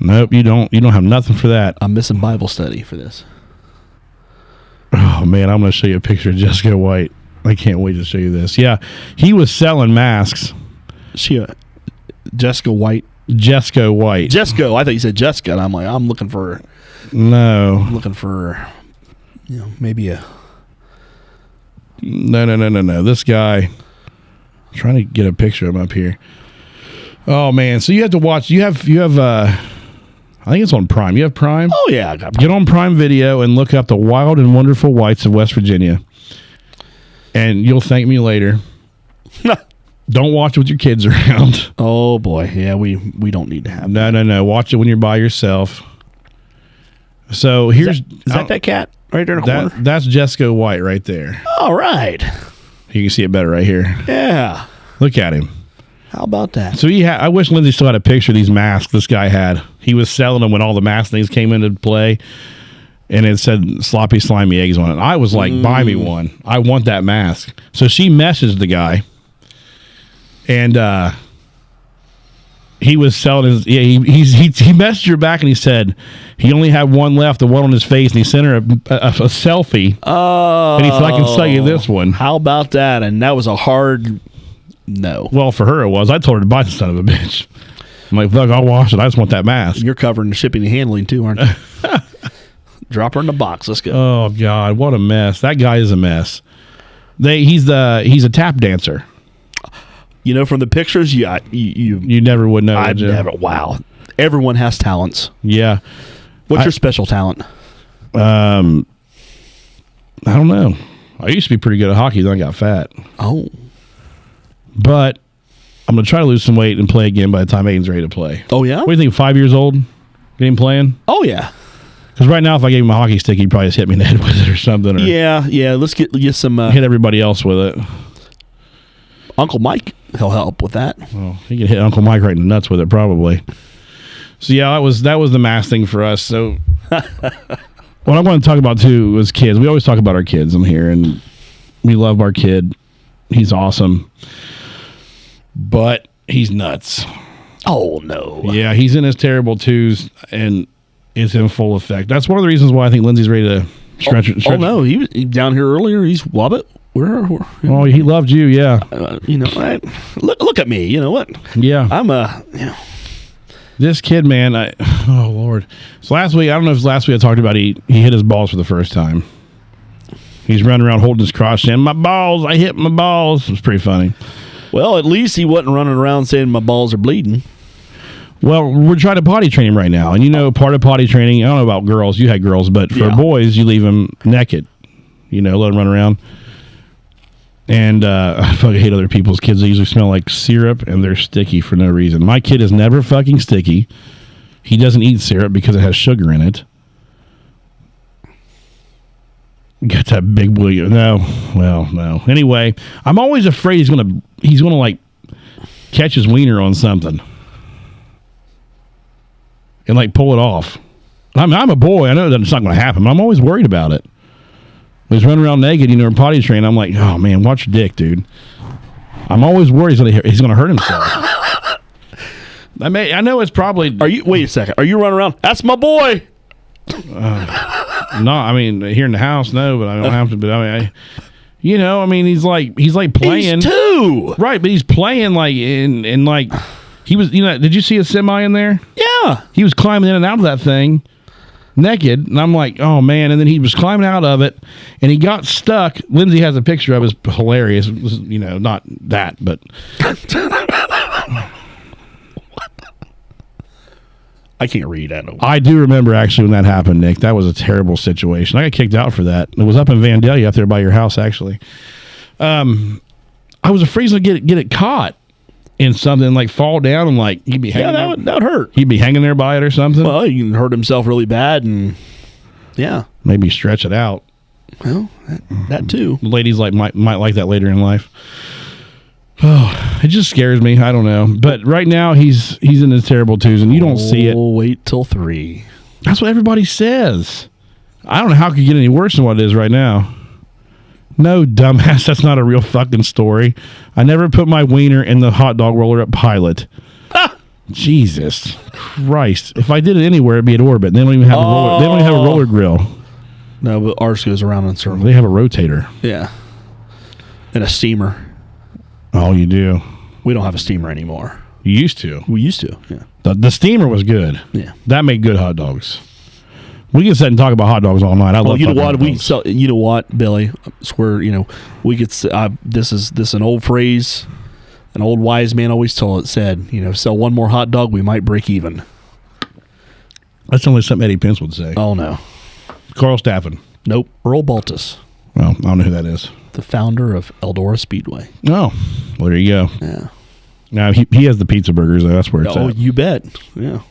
Nope, you don't. You don't have nothing for that. I'm missing Bible study for this. Oh, man, I'm going to show you a picture of Jessica White. I can't wait to show you this. Yeah, he was selling masks. Jessica White? Jessica White. Jesco. I thought you said Jessica, and I'm like, I'm looking for... No. I'm looking for, maybe a... No. This guy... I'm trying to get a picture of him up here. Oh, man. So you have to watch... You have I think it's on Prime. You have Prime? Oh, yeah. I got Prime. Get on Prime Video and look up the Wild and Wonderful Whites of West Virginia. And you'll thank me later. Don't watch it with your kids around. Oh boy, yeah, we don't need to have. No. Watch it when you're by yourself. So here's is that cat right there in the corner? That's Jesco White right there. All right. You can see it better right here. Yeah. Look at him. How about that? So I wish Lindsay still had a picture of these masks this guy had. He was selling them when all the mask things came into play, and it said sloppy, slimy eggs on it. I was like, buy me one. I want that mask. So she messaged the guy, and he was selling his. Yeah, he messaged her back and he said he only had one left, the one on his face, and he sent her a selfie. Oh, and he said, I can sell you this one. How about that? And that was a hard no. Well, for her it was. I told her to buy the son of a bitch. I'm like, look, I'll wash it. I just want that mask. You're covering the shipping and handling too, aren't you? Drop her in the box. Let's go. Oh God, what a mess! That guy is a mess. He's a tap dancer. You know, from the pictures, you never would know. I'd never. Wow, everyone has talents. Yeah. What's your special talent? I don't know. I used to be pretty good at hockey, then I got fat. Oh. But I'm going to try to lose some weight and play again by the time Aiden's ready to play. Oh, yeah? What do you think, 5 years old? Get him playing? Oh, yeah. Because right now, if I gave him a hockey stick, he'd probably just hit me in the head with it or something. Or yeah. Let's get some... hit everybody else with it. Uncle Mike, he'll help with that. Well, he could hit Uncle Mike right in the nuts with it, probably. So, yeah, that was the mass thing for us. So, what I want to talk about, too, was kids. We always talk about our kids in here, and we love our kid. He's awesome. But he's nuts. Oh, no. Yeah, he's in his terrible twos, and it's in full effect. That's one of the reasons why I think Lindsay's ready to stretch. Oh no, he was down here earlier. He's Wobbit. Oh, he loved you, yeah. Look at me. You know what? Yeah. I'm This kid, man, oh, Lord. So last week, I don't know if it was last week I talked about he hit his balls for the first time. He's running around holding his crotch saying, my balls, I hit my balls. It was pretty funny. Well, at least he wasn't running around saying my balls are bleeding. Well, we're trying to potty train him right now. And part of potty training, I don't know about girls. You had girls, but for boys, you leave them naked. Let them run around. And I fucking hate other people's kids. They usually smell like syrup, and they're sticky for no reason. My kid is never fucking sticky. He doesn't eat syrup because it has sugar in it. Got that big boy. No. Anyway, I'm always afraid he's gonna like catch his wiener on something and like pull it off. I'm a boy. I know that it's not going to happen, but I'm always worried about it. When he's running around naked, in potty train. I'm like, oh man, watch your dick, dude. I'm always worried he's going to hurt himself. I know it's probably. Wait a second. Are you running around? That's my boy. No, I mean here in the house, no, but I don't have to. But he's like playing. He's two, right? But he's playing like in like he was. Did you see a semi in there? Yeah, he was climbing in and out of that thing naked, and I'm like, oh man! And then he was climbing out of it, and he got stuck. Lindsay has a picture of it. It's hilarious. It was, not that, but. I can't read that. I do remember actually when that happened, Nick. That was a terrible situation. I got kicked out for that. It was up in Vandalia, up there by your house, actually. I was afraid to get it caught in something, like fall down and like he'd be hanging. Yeah, that would hurt. He'd be hanging there by it or something. Well, he can hurt himself really bad, and maybe stretch it out. Well, that too. Ladies might like that later in life. Oh, it just scares me. I don't know. But right now, he's in his terrible twos, and you don't see it. Wait till 3. That's what everybody says. I don't know how it could get any worse than what it is right now. No, dumbass. That's not a real fucking story. I never put my wiener in the hot dog roller at Pilot. Jesus Christ. If I did it anywhere, it'd be at Orbit. They don't even have a roller. They don't even have a roller grill. No, but ours goes around in circles. They have a rotator. Yeah. And a steamer. Oh, you do? We don't have a steamer anymore. You used to? We used to, yeah. The steamer was good. Yeah. That made good hot dogs. We can sit and talk about hot dogs all night. I love hot dogs. You know what, Billy? I swear, we could. This is an old phrase. An old wise man always said, sell one more hot dog, we might break even. That's only something Eddie Pence would say. Oh, no. Carl Staffen. Nope. Earl Baltus. Well, I don't know who that is. The founder of Eldora Speedway. Oh. Well, there you go. Yeah. Now, he has the pizza burgers, though. That's where it's Oh, at. you bet. Yeah.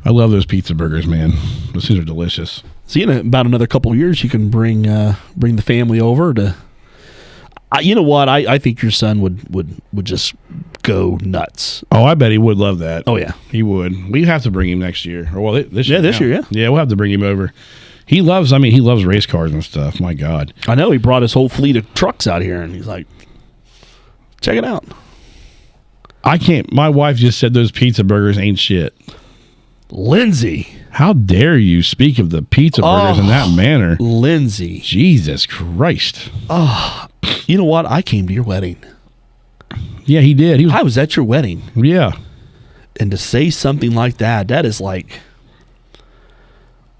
I love those pizza burgers, man. Those things are delicious. See, in about another couple of years, you can bring the family over to. You know what? I think your son would just go nuts. Oh, I bet he would love that. Oh yeah, he would. We have to bring him next year. Or well, this year. Yeah, this year. Yeah. Yeah, we'll have to bring him over. He loves race cars and stuff. My God. I know he brought his whole fleet of trucks out here, and he's like, check it out. I can't. My wife just said those pizza burgers ain't shit. Lindsay. How dare you speak of the pizza burgers in that manner? Lindsay. Jesus Christ. Oh, you know what? I came to your wedding. Yeah, he did. I was at your wedding. Yeah. And to say something like that is like...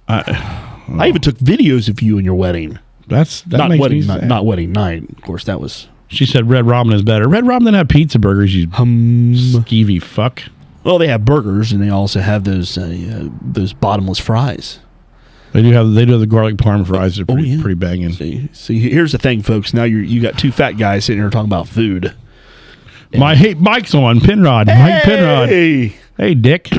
I even took videos of you in your wedding. That not makes wedding me night, sad. not wedding night. Of course, that was... She said Red Robin is better. Red Robin didn't have pizza burgers, you skeevy fuck. Well, they have burgers, and they also have those bottomless fries. They do have the garlic parm fries. They're pretty banging. See, here's the thing, folks. Now you got two fat guys sitting here talking about food. Mike's on Penrod. Mike Penrod. Hey, Dick.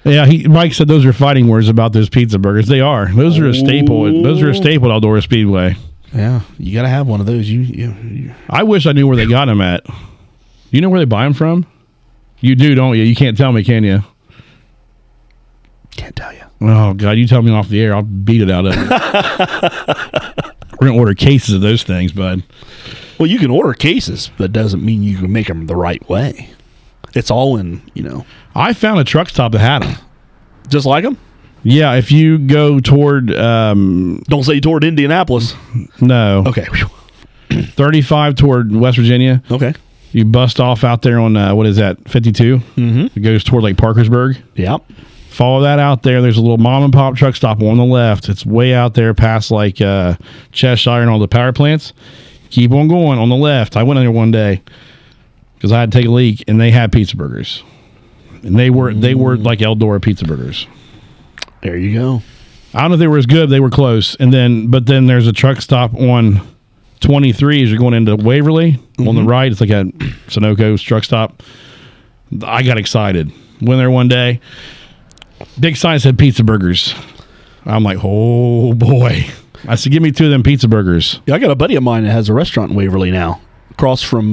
Yeah, Mike said those are fighting words about those pizza burgers. They are. Those are a staple. Those are a staple at Eldora Speedway. Yeah, you got to have one of those. You. I wish I knew where they got them at. You know where they buy them from? You do, don't you? You can't tell me, can you? Can't tell you. Oh, God, you tell me off the air. I'll beat it out of you. We're going to order cases of those things, bud. Well, you can order cases, but doesn't mean you can make them the right way. It's all in, I found a truck stop that had them. Just like them? Yeah, if you go toward... Don't say toward Indianapolis. No. Okay. 35 toward West Virginia. Okay. You bust off out there on, 52? Mm-hmm. It goes toward like Parkersburg. Yep. Follow that out there. There's a little mom and pop truck stop on the left. It's way out there past like Cheshire and all the power plants. Keep on going on the left. I went in there one day because I had to take a leak, and they had pizza burgers. And they were like Eldora pizza burgers. There you go. I don't know if they were as good. They were close. But then there's a truck stop on 23 as you're going into Waverly. On the right, it's like a Sunoco's truck stop. I got excited. Went there one day. Big sign said pizza burgers. I'm like, oh boy. I said, give me 2 of them pizza burgers. Yeah, I got a buddy of mine that has a restaurant in Waverly now, across from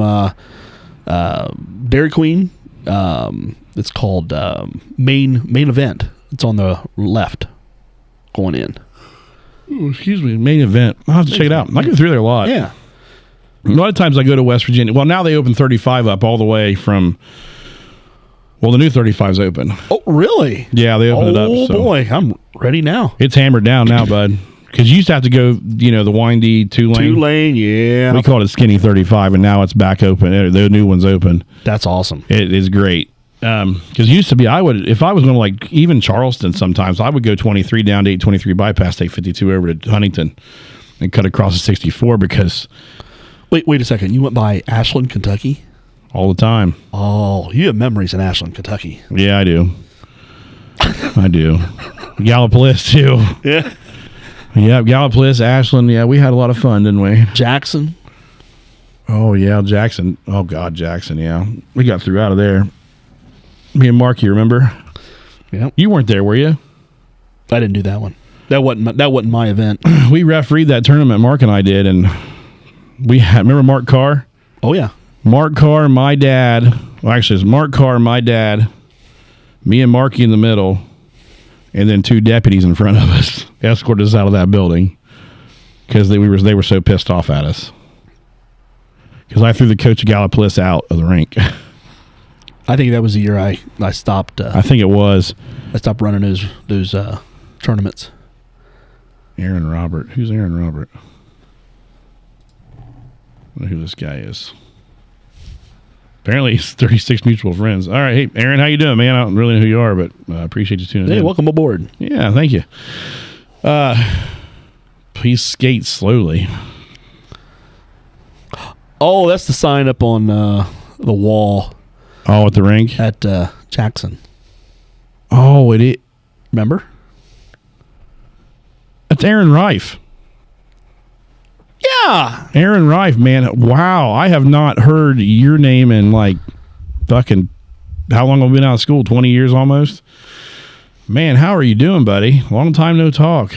Dairy Queen. It's called Main Event. It's on the left, going in. Ooh, excuse me, Main Event. I'll have to check it out. I go through there a lot. Yeah. A lot of times I go to West Virginia. Well, now they open 35 up all the way from... Well, the new 35's open. Oh, really? Yeah, they opened it up. Oh, So. boy. I'm ready now. It's hammered down now, bud. Because you used to have to go, the windy 2-lane. 2-lane, yeah. We called it skinny 35, and now it's back open. The new one's open. That's awesome. It is great. Because used to be, if I was going to like even Charleston sometimes, I would go 23 down to 823 bypass, take 52 over to Huntington and cut across the 64 because... Wait a second. You went by Ashland, Kentucky? All the time. Oh, you have memories in Ashland, Kentucky. Yeah, I do. I do. Gallipolis, too. Yeah. Yeah, Gallipolis, Ashland. Yeah, we had a lot of fun, didn't we? Jackson. Oh, yeah, Jackson. Oh, God, Jackson, yeah. We got through out of there. Me and Mark, you remember? Yeah. You weren't there, were you? I didn't do that one. That wasn't my event. We refereed that tournament, Mark and I did, and remember Mark Carr? Oh, yeah. Mark Carr, my dad. Well, actually, it's Mark Carr, my dad, me and Marky in the middle, and then 2 deputies in front of us escorted us out of that building because they were so pissed off at us. Because I threw the coach of Gallipolis out of the rink. I think that was the year I stopped. I think it was. I stopped running those tournaments. Aaron Robert. Who's Aaron Robert? I don't know who this guy is. Apparently, he's 36 mutual friends. All right. Hey, Aaron, how you doing, man? I don't really know who you are, but I appreciate you tuning in. Hey, welcome aboard. Yeah, thank you. Please skate slowly. Oh, that's the sign up on the wall. Oh, at the rink? At Jackson. Oh, it is. Remember? That's Aaron Rife. Yeah. Aaron Reif, man. Wow. I have not heard your name in like fucking, how long have we been out of school? 20 years almost? Man, how are you doing, buddy? Long time no talk.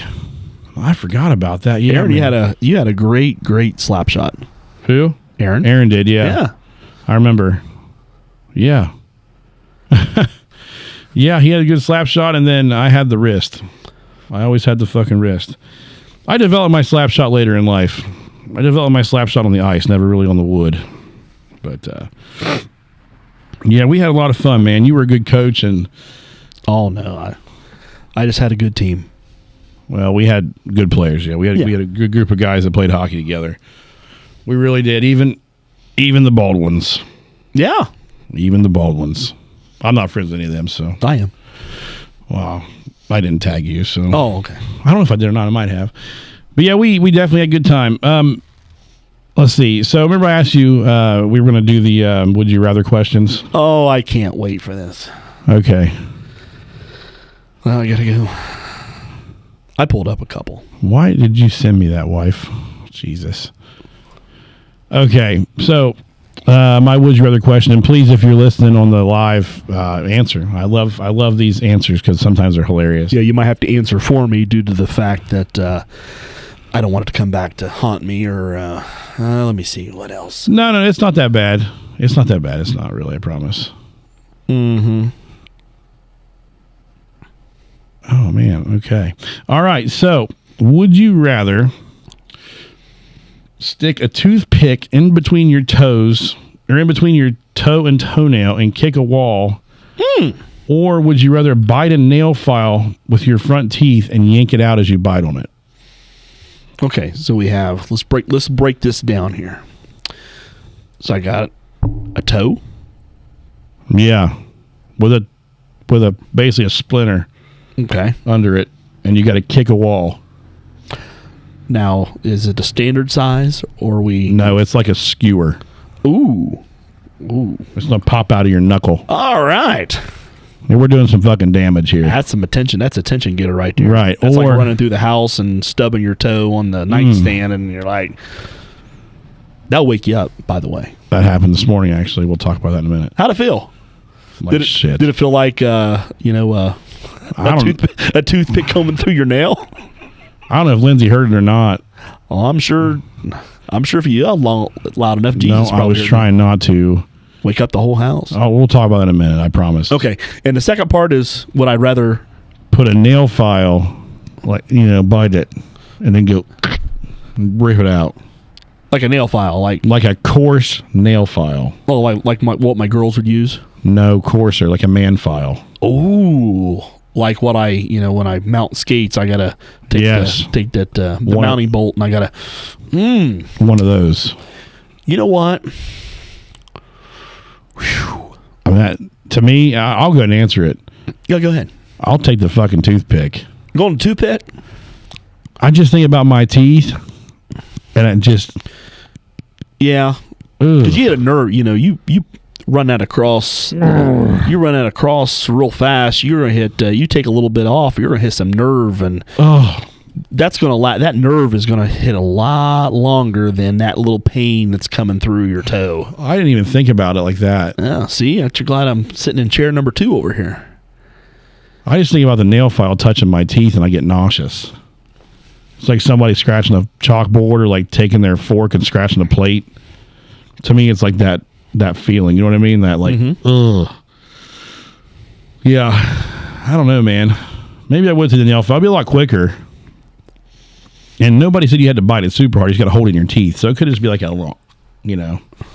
I forgot about that. Yeah, Aaron, man. you had a great slap shot. Who? Aaron. Aaron did, yeah. Yeah. I remember. Yeah. Yeah, he had a good slap shot, and then I had the wrist. I always had the fucking wrist. I developed my slap shot later in life. I developed my slap shot on the ice, never really on the wood. But, yeah, we had a lot of fun, man. You were a good coach, and... Oh, no. I just had a good team. Well, we had good players, yeah. We had a good group of guys that played hockey together. We really did, even the Baldwins. Yeah. Even the Baldwins. I'm not friends with any of them, so... I am. Well, I didn't tag you, so... Oh, okay. I don't know if I did or not. I might have. But yeah, we definitely had a good time. Let's see. So remember I asked you we were going to do the Would You Rather questions? Oh, I can't wait for this. Okay. Well, I got to go. I pulled up a couple. Why did you send me that, wife? Jesus. Okay, so... my would you rather question, and please, if you're listening on the live, answer. I love these answers because sometimes they're hilarious. Yeah, you might have to answer for me due to the fact that I don't want it to come back to haunt me. Or let me see what else. No, it's not that bad. It's not that bad. It's not really. I promise. Mm-hmm. Oh man. Okay. All right. So, would you rather stick a toothpick in between your toes or in between your toe and toenail and kick a wall? Or would you rather bite a nail file with your front teeth and yank it out as you bite on it? Okay, so we have let's break this down here. So I got a toe. Yeah. With a basically a splinter Okay. under it, and you got to kick a wall. Now, is it a standard size or we? No, it's like a skewer. Ooh. It's going to pop out of your knuckle. All right. And we're doing some fucking damage here. That's some attention. That's attention getter right there. Right. That's like Or- running through the house and stubbing your toe on the nightstand, and you're like, that'll wake you up. By the way, That happened this morning, actually. We'll talk about that in a minute. how'd it feel? Like shit. Did it feel like I don't, a toothpick coming through your nail? I don't know if Lindsay heard it or not. Oh, I'm sure if you yelled loud enough, Jesus No, I probably was heard it. trying not to. Wake up the whole house. Oh, we'll talk about that in a minute, I promise. Okay, and the second part is would I rather Put a nail file, bite it, and then go rip it out. like a nail file, like Like a coarse nail file. what my girls would use? No, coarser, like a man file. Ooh, like what I when I mount skates, I gotta take the mounting bolt, and I gotta. One of those. You know what? I mean, to me, I'll go ahead and answer it. Yeah, go ahead. I'll take the fucking toothpick. Going to toothpick? I just think about my teeth, and it just... Yeah. Because you had a nerve, you run that across. You run that across real fast. You're gonna hit. You take a little bit off. You're gonna hit some nerve, and that's gonna that nerve is gonna hit a lot longer than that little pain that's coming through your toe. I didn't even think about it like that. Yeah. See, aren't you glad I'm sitting in chair number 2 over here? I just think about the nail file touching my teeth, and I get nauseous. It's like somebody scratching a chalkboard or like taking their fork and scratching a plate. To me, it's like that feeling. You know what I mean? That like, ugh. Yeah. I don't know, man. Maybe I would take the nail file. It'd be a lot quicker. And nobody said you had to bite it super hard. You just got to hold it in your teeth. So it could just be like a long,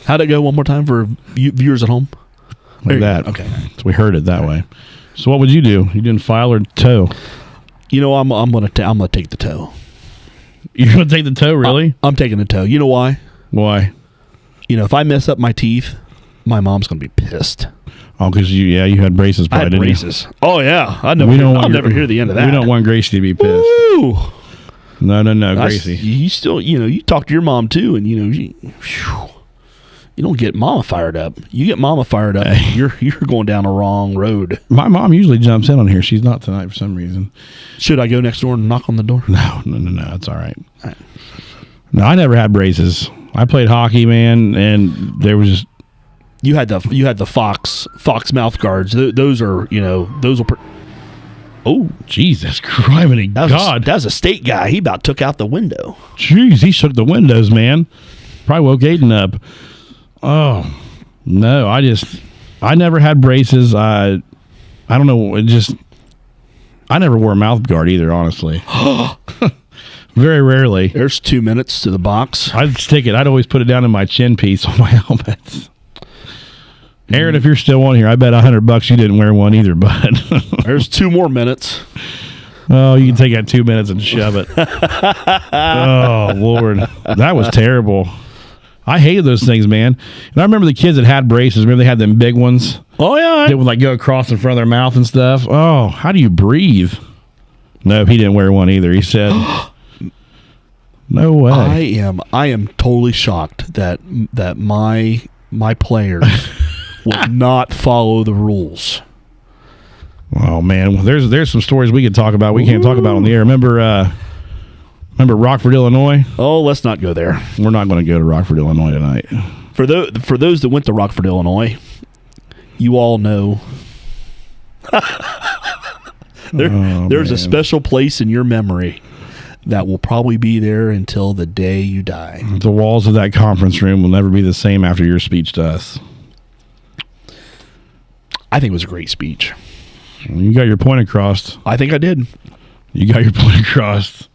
How'd it go one more time for viewers at home? like that. Okay. So we heard it that way. So what would you do? You doing file or toe? I'm gonna take the toe. You're going to take the toe, really? I'm taking the toe. You know why? Why? If I mess up my teeth, my mom's gonna be pissed. Oh, because you had braces. I had didn't you? braces. Oh yeah, I'll never hear the end of that. We don't want Gracie to be pissed. Woo! No, Gracie. You still, you talk to your mom too, and you don't get mama fired up. You get mama fired up, you're going down the wrong road. My mom usually jumps in on here. She's not tonight for some reason. Should I go next door and knock on the door? No. That's all right. No, I never had braces. I played hockey, man, and there was just You had the Fox mouth guards. Those are those will. Oh, Jesus criminy God! That was a state guy. He about took out the window. Jeez, he shook the windows, man. Probably woke Aiden up. Oh no, I never had braces. I don't know. I never wore a mouth guard either. Honestly, very rarely. There's 2 minutes to the box. I'd stick it. I'd always put it down in my chin piece on my helmets. Aaron, if you're still on here, I bet $100 you didn't wear one either, bud. There's 2 more minutes. Oh, you can take that 2 minutes and shove it. Oh, Lord. That was terrible. I hated those things, man. And I remember the kids that had braces. Remember they had them big ones? Oh, yeah. They would like go across in front of their mouth and stuff. Oh, how do you breathe? No, he didn't wear one either. He said, no way. I am totally shocked that my players will not follow the rules. Oh man, there's some stories we could talk about. We can't talk about on the air. Remember Rockford, Illinois? Oh, let's not go there. We're not going to go to Rockford, Illinois tonight. For those that went to Rockford, Illinois, you all know there's a special place in your memory that will probably be there until the day you die. The walls of that conference room will never be the same after your speech to us. I think it was a great speech. You got your point across. I think I did. You got your point across.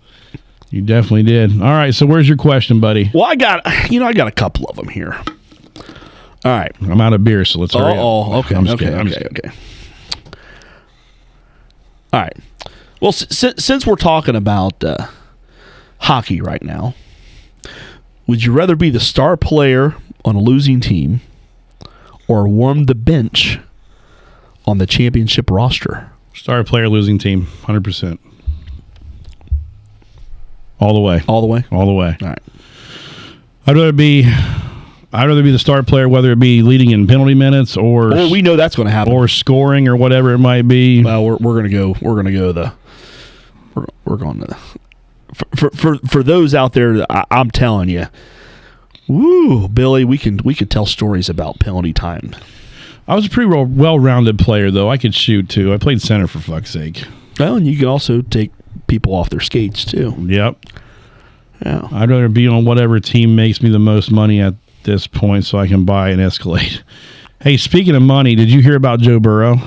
You definitely did. All right, so where's your question, buddy? Well, I got a couple of them here. All right. I'm out of beer, so let's hurry up. Oh, okay. Okay. All right. Well, since we're talking about hockey right now, would you rather be the star player on a losing team or warm the bench on the championship roster? Star player, losing team, 100%. All the way. All the way? All the way. All right. I'd rather be the star player, whether it be leading in penalty minutes or we know that's going to happen, or scoring or whatever it might be. Well, we're going to go for those out there. I'm telling you, woo, Billy, we could tell stories about penalty time. I was a pretty well-rounded player, though. I could shoot too. I played center for fuck's sake. Well, and you can also take people off their skates too. Yep. Yeah. I'd rather be on whatever team makes me the most money at this point, so I can buy an Escalade. Hey, speaking of money, did you hear about Joe Burrow?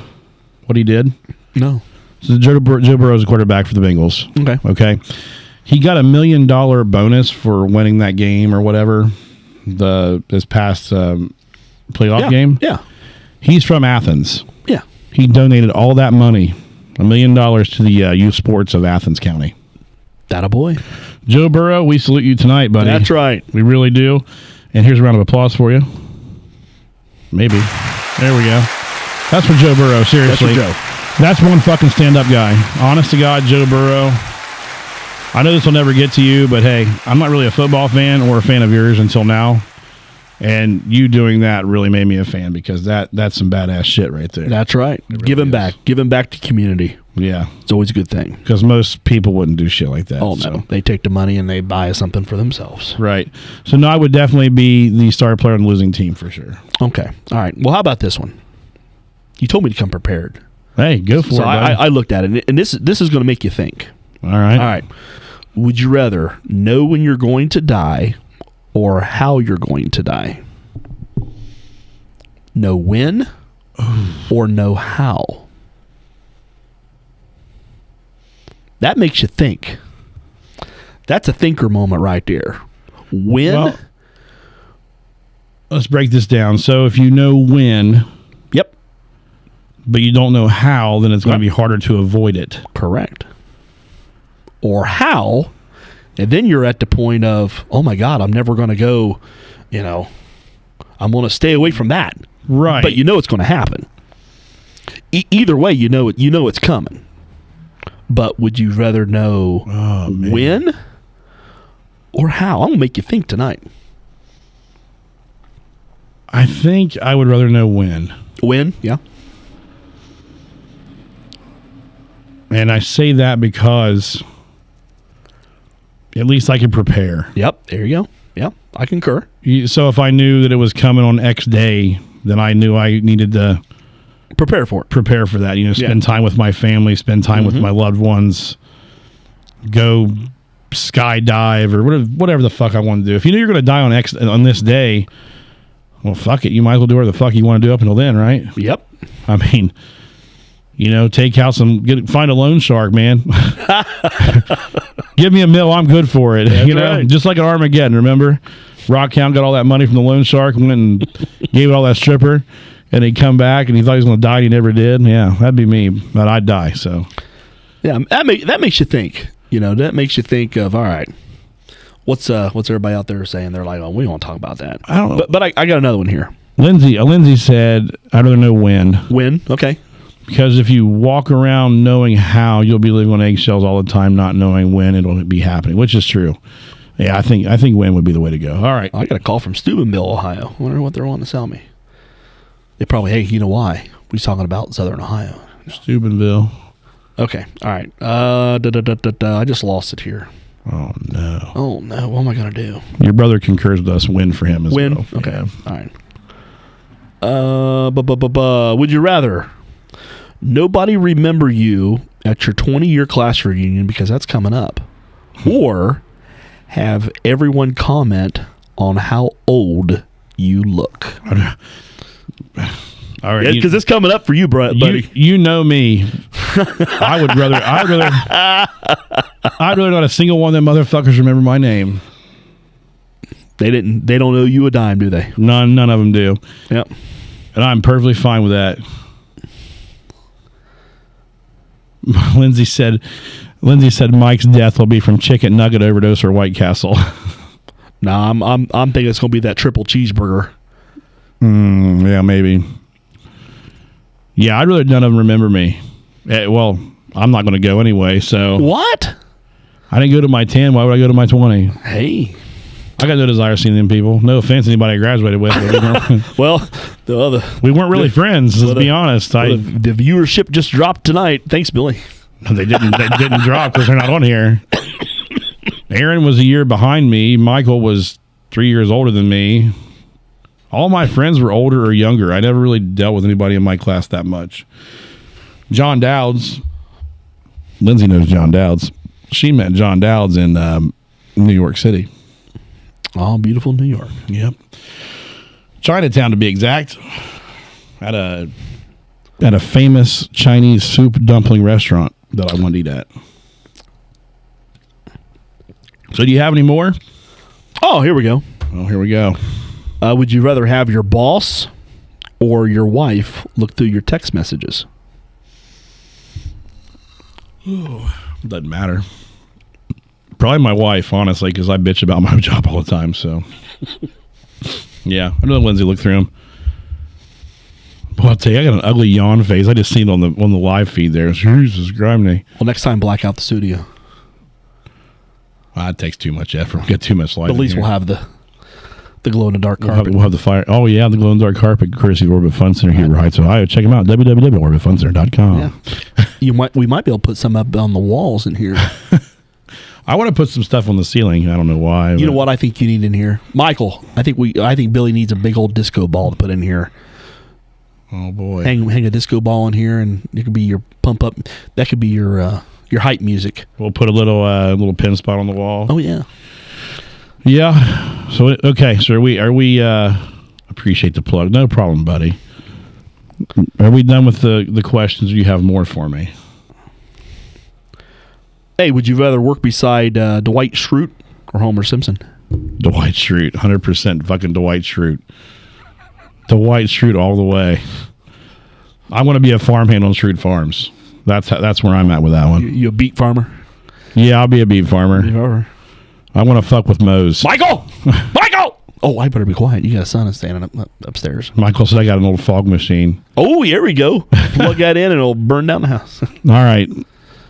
What he did? No. So Joe Burrow is a quarterback for the Bengals. Okay. He got $1 million bonus for winning that game or whatever. This past playoff game. Yeah. He's from Athens. Yeah. He donated all that money, $1 million, to the youth sports of Athens County. That a boy. Joe Burrow, we salute you tonight, buddy. That's right. We really do. And here's a round of applause for you. Maybe. There we go. That's for Joe Burrow, seriously. That's for Joe. That's one fucking stand-up guy. Honest to God, Joe Burrow. I know this will never get to you, but hey, I'm not really a football fan or a fan of yours until now. And you doing that really made me a fan because that's some badass shit right there. That's right. Really Give back. Give him back to community. Yeah. It's always a good thing. Because most people wouldn't do shit like that. Oh, no. So. They take the money and they buy something for themselves. Right. So, no, I would definitely be the star player on the losing team for sure. Okay. All right. Well, how about this one? You told me to come prepared. Hey, go for it, buddy. I looked at it, and this is going to make you think. All right. All right. Would you rather know when you're going to die or how you're going to die? Know when or know how? That makes you think. That's a thinker moment right there. When? Well, let's break this down. So if you know when, yep, but you don't know how, then it's going to be harder to avoid it. Correct. Or how, and then you're at the point of, oh my God, I'm never going to go, I'm going to stay away from that. Right. But you know it's going to happen. Either way, you know it's coming. But would you rather know when or how? I'm going to make you think tonight. I think I would rather know when. When? Yeah. And I say that because At least I could prepare. Yep. There you go. Yep. I concur. So if I knew that it was coming on X day, then I knew I needed to prepare for it. Prepare for that. Spend time with my family, spend time with my loved ones, go skydive or whatever the fuck I want to do. If you knew you're going to die on this day, well, fuck it. You might as well do whatever the fuck you want to do up until then, right? Yep. I mean, take out find a loan shark, man. Give me a mill, I'm good for it. That's right. Just like at Armageddon, remember? Rockhound got all that money from the loan shark and went and gave it all that stripper, and he'd come back and he thought he was going to die and he never did. Yeah, that'd be me, but I'd die. So, yeah, that makes you think. That makes you think of, all right, what's everybody out there saying? They're like, oh, we don't want to talk about that. I don't know. But I got another one here. Lindsay said, I'd rather know when. When? Okay. Because if you walk around knowing how, you'll be living on eggshells all the time, not knowing when it'll be happening, which is true. Yeah, I think when would be the way to go. All right. I got a call from Steubenville, Ohio. I wonder what they're wanting to sell me. They probably, hey, you know why? We're talking about Southern Ohio. Steubenville. Okay. All right. I just lost it here. Oh, no. Oh, no. What am I going to do? Your brother concurs with us. Win for him as well. Win? Okay. Yeah. All right. Would you rather nobody remember you at your 20-year class reunion because that's coming up, or have everyone comment on how old you look? All right, because it's coming up for you, buddy. You know me. I'd rather not a single one of them motherfuckers remember my name. They don't owe you a dime, do they? None of them do. Yep. And I'm perfectly fine with that. Lindsay said Mike's death will be from chicken nugget overdose or White Castle. Nah, I'm thinking it's gonna be that triple cheeseburger. Yeah, maybe. Yeah, I'd rather none of them remember me. Well, I'm not going to go anyway, so... What? I didn't go to my 10. Why would I go to my 20? Hey. I got no desire seeing them people. No offense to anybody I graduated with. Well, we weren't really friends, let's be honest. The viewership just dropped tonight. Thanks, Billy. No, they didn't drop because they're not on here. Aaron was a year behind me. Michael was 3 years older than me. All my friends were older or younger. I never really dealt with anybody in my class that much. John Dowds. Lindsay knows John Dowds. She met John Dowds in New York City. Oh, beautiful New York. Yep. Chinatown, to be exact. At a famous Chinese soup dumpling restaurant that I wanted to eat at. So do you have any more? Oh, here we go. Oh, here we go. Would you rather have your boss or your wife look through your text messages? Doesn't matter. Probably my wife, honestly, because I bitch about my job all the time. So, yeah, I know Lindsay looked through them. Well, I'll tell you, I got an ugly yawn face. I just seen it on the live feed there. Jesus, Grimney. Well, next time, black out the studio. It takes too much effort. Get too much light. At least we'll have the glow in the dark carpet. We'll have the fire. Oh yeah, the glow in the dark carpet, courtesy of Orbit Fun Center here in Heights, Ohio. Check them out, www.orbitfuncenter.com. Yeah. We might be able to put some up on the walls in here. I want to put some stuff on the ceiling. I don't know why. You know what I think you need in here, Michael? I think Billy needs a big old disco ball to put in here. Oh boy, hang a disco ball in here, and it could be your pump up. That could be your hype music. We'll put a little pin spot on the wall. Oh yeah. Yeah. So okay. So are we appreciate the plug. No problem, buddy. Are we done with the questions? Or you have more for me? Hey, would you rather work beside Dwight Schrute or Homer Simpson? Dwight Schrute, 100% fucking Dwight Schrute. Dwight Schrute all the way. I want to be a farmhand on Schrute Farms. That's where I'm at with that one. You a beet farmer? Yeah, I'll be a beet farmer. I want to fuck with Moe's. Michael! Oh, I better be quiet. You got a son standing upstairs. Michael said I got an old fog machine. Oh, here we go. Plug that in and it'll burn down the house. All right.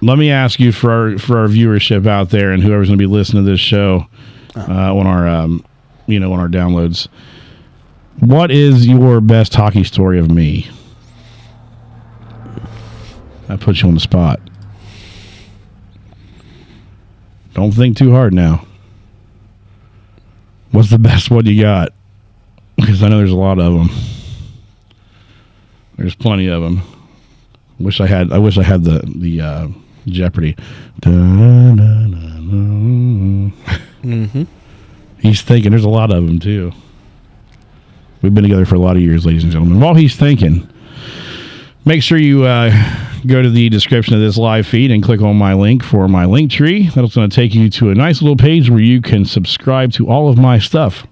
Let me ask you for our viewership out there and whoever's going to be listening to this show on our on our downloads. What is your best hockey story of me? That puts you on the spot. Don't think too hard now. What's the best one you got? Because I know there's a lot of them. There's plenty of them. I wish I had the Jeopardy. Mm-hmm. He's thinking. There's a lot of them too. We've been together for a lot of years, ladies and gentlemen. While he's thinking, make sure you go to the description of this live feed and click on my link for my link tree. That's going to take you to a nice little page where you can subscribe to all of my stuff.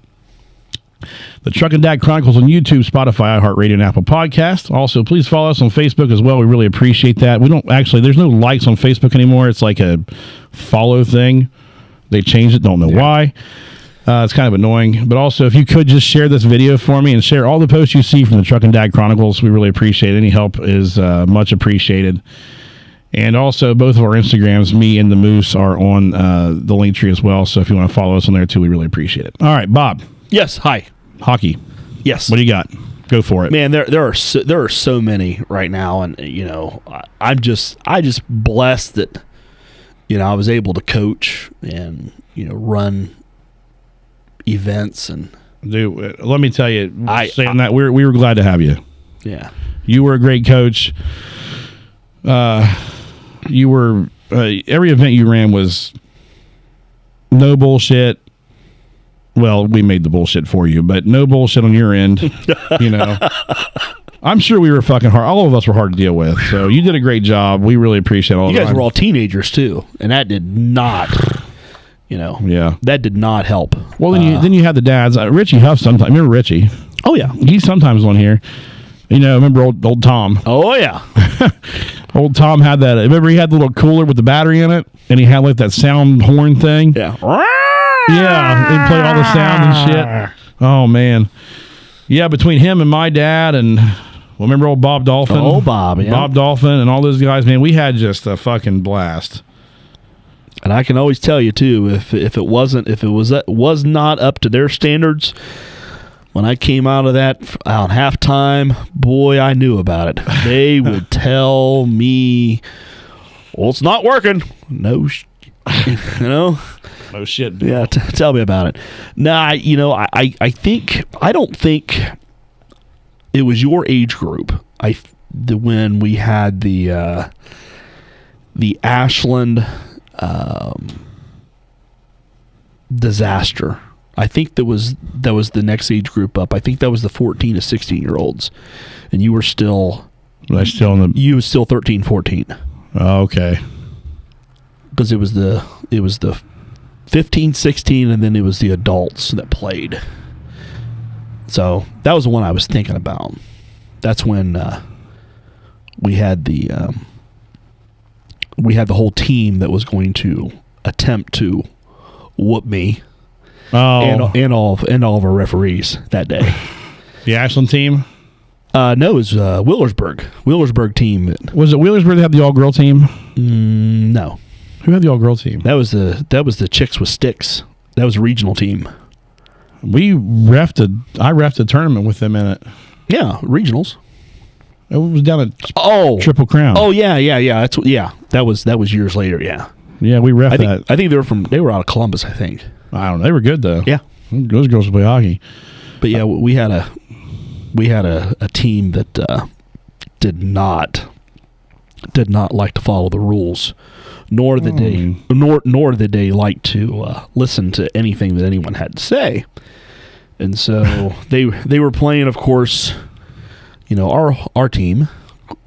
The Truck and Dad Chronicles on YouTube, Spotify, iHeartRadio, and Apple Podcasts. Also, please follow us on Facebook as well. We really appreciate that. There's no likes on Facebook anymore. It's like a follow thing. They changed it. Don't know why. It's kind of annoying. But also, if you could just share this video for me and share all the posts you see from the Truck and Dad Chronicles, we really appreciate it. Any help is much appreciated. And also, both of our Instagrams, me and the Moose, are on the link tree as well. So if you want to follow us on there too, we really appreciate it. All right, Bob. Yes. Hi. Hockey. Yes. What do you got? Go for it. Man, there are so many right now, and I'm just blessed that I was able to coach and run events. And dude, let me tell you, saying that we were glad to have you. Yeah, you were a great coach. You were every event you ran was no bullshit. Well, we made the bullshit for you, but no bullshit on your end. I'm sure we were fucking hard. All of us were hard to deal with. So you did a great job. We really appreciate all of it. You guys were all teenagers too, and that did not. That did not help. Well, then you had the dads. Richie Huff sometimes. Remember Richie? Oh, yeah. He's sometimes on here. Remember old Tom? Oh, yeah. Old Tom had that. Remember he had the little cooler with the battery in it? And he had like that sound horn thing? Yeah. Yeah. He played all the sound and shit. Oh, man. Yeah, between him and my dad and... Well, remember old Bob Dolphin? Oh, Bob, yeah. Bob Dolphin and all those guys, man, we had just a fucking blast. And I can always tell you too, if it was not up to their standards, when I came out of that on halftime, boy, I knew about it. They would tell me, "Well, it's not working." No, No shit. Bill. Yeah, tell me about it. Nah, I don't think it was your age group. When we had the Ashland disaster. I think that was the next age group up. I think that was the 14 to 16 year olds, and you were still. Was I still in the? You was still 13, 14. Oh, okay. Because it was the 15, 16, and then it was the adults that played. So that was the one I was thinking about. That's when we had the whole team that was going to attempt to whoop me. Oh, and all of our referees that day. The Ashland team? No, it was Wheelersburg team. Was it Wheelersburg that had the all-girl team? No. Who had the all-girl team? That was the Chicks with Sticks. That was a regional team. I reffed a tournament with them in it. Yeah, regionals. It was down at Triple Crown. Oh yeah. That was years later. Yeah. Yeah, we reffed that. I think they were out of Columbus. I think. I don't know. They were good though. Yeah. Those girls play hockey. But yeah, we had a team that did not like to follow the rules, nor did they like to listen to anything that anyone had to say. And so they were playing, of course, our team,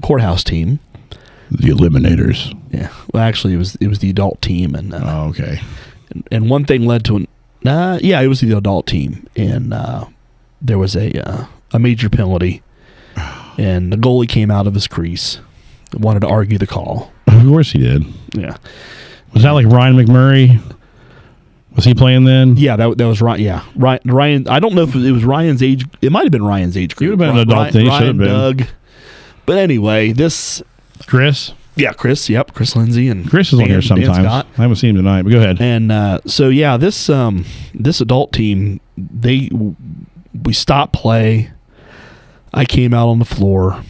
Courthouse team, the Eliminators. Yeah. Well, actually, it was the adult team, and okay. And one thing led to it was the adult team, and there was a major penalty, and the goalie came out of his crease, wanted to argue the call. Of course he did. Yeah. Was that like Ryan McMurray? Was he playing then? Yeah, that was Ryan. Yeah, Ryan. I don't know if it was Ryan's age. It might have been Ryan's age group. He would have been an adult thing. He should have been. Doug. But anyway, this Chris. Yeah, Chris. Yep, Chris Lindsay and Chris is on here sometimes. I haven't seen him tonight, but go ahead. And so yeah, this adult team, we stopped play. I came out on the floor.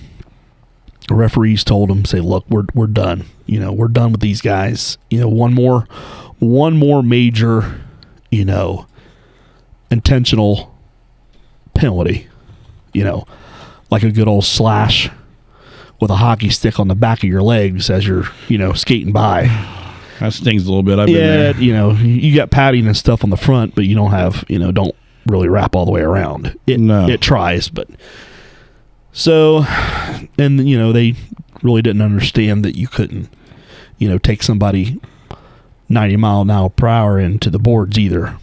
The referees told them, "Say, look, we're done. We're done with these guys. One more one more major, intentional penalty, like a good old slash with a hockey stick on the back of your legs as you're, skating by. That stings a little bit. I've been there. You got padding and stuff on the front, but you don't have, don't really wrap all the way around. It tries, but so, and they really didn't understand that you couldn't, take somebody 90 mile an hour per hour into the boards either.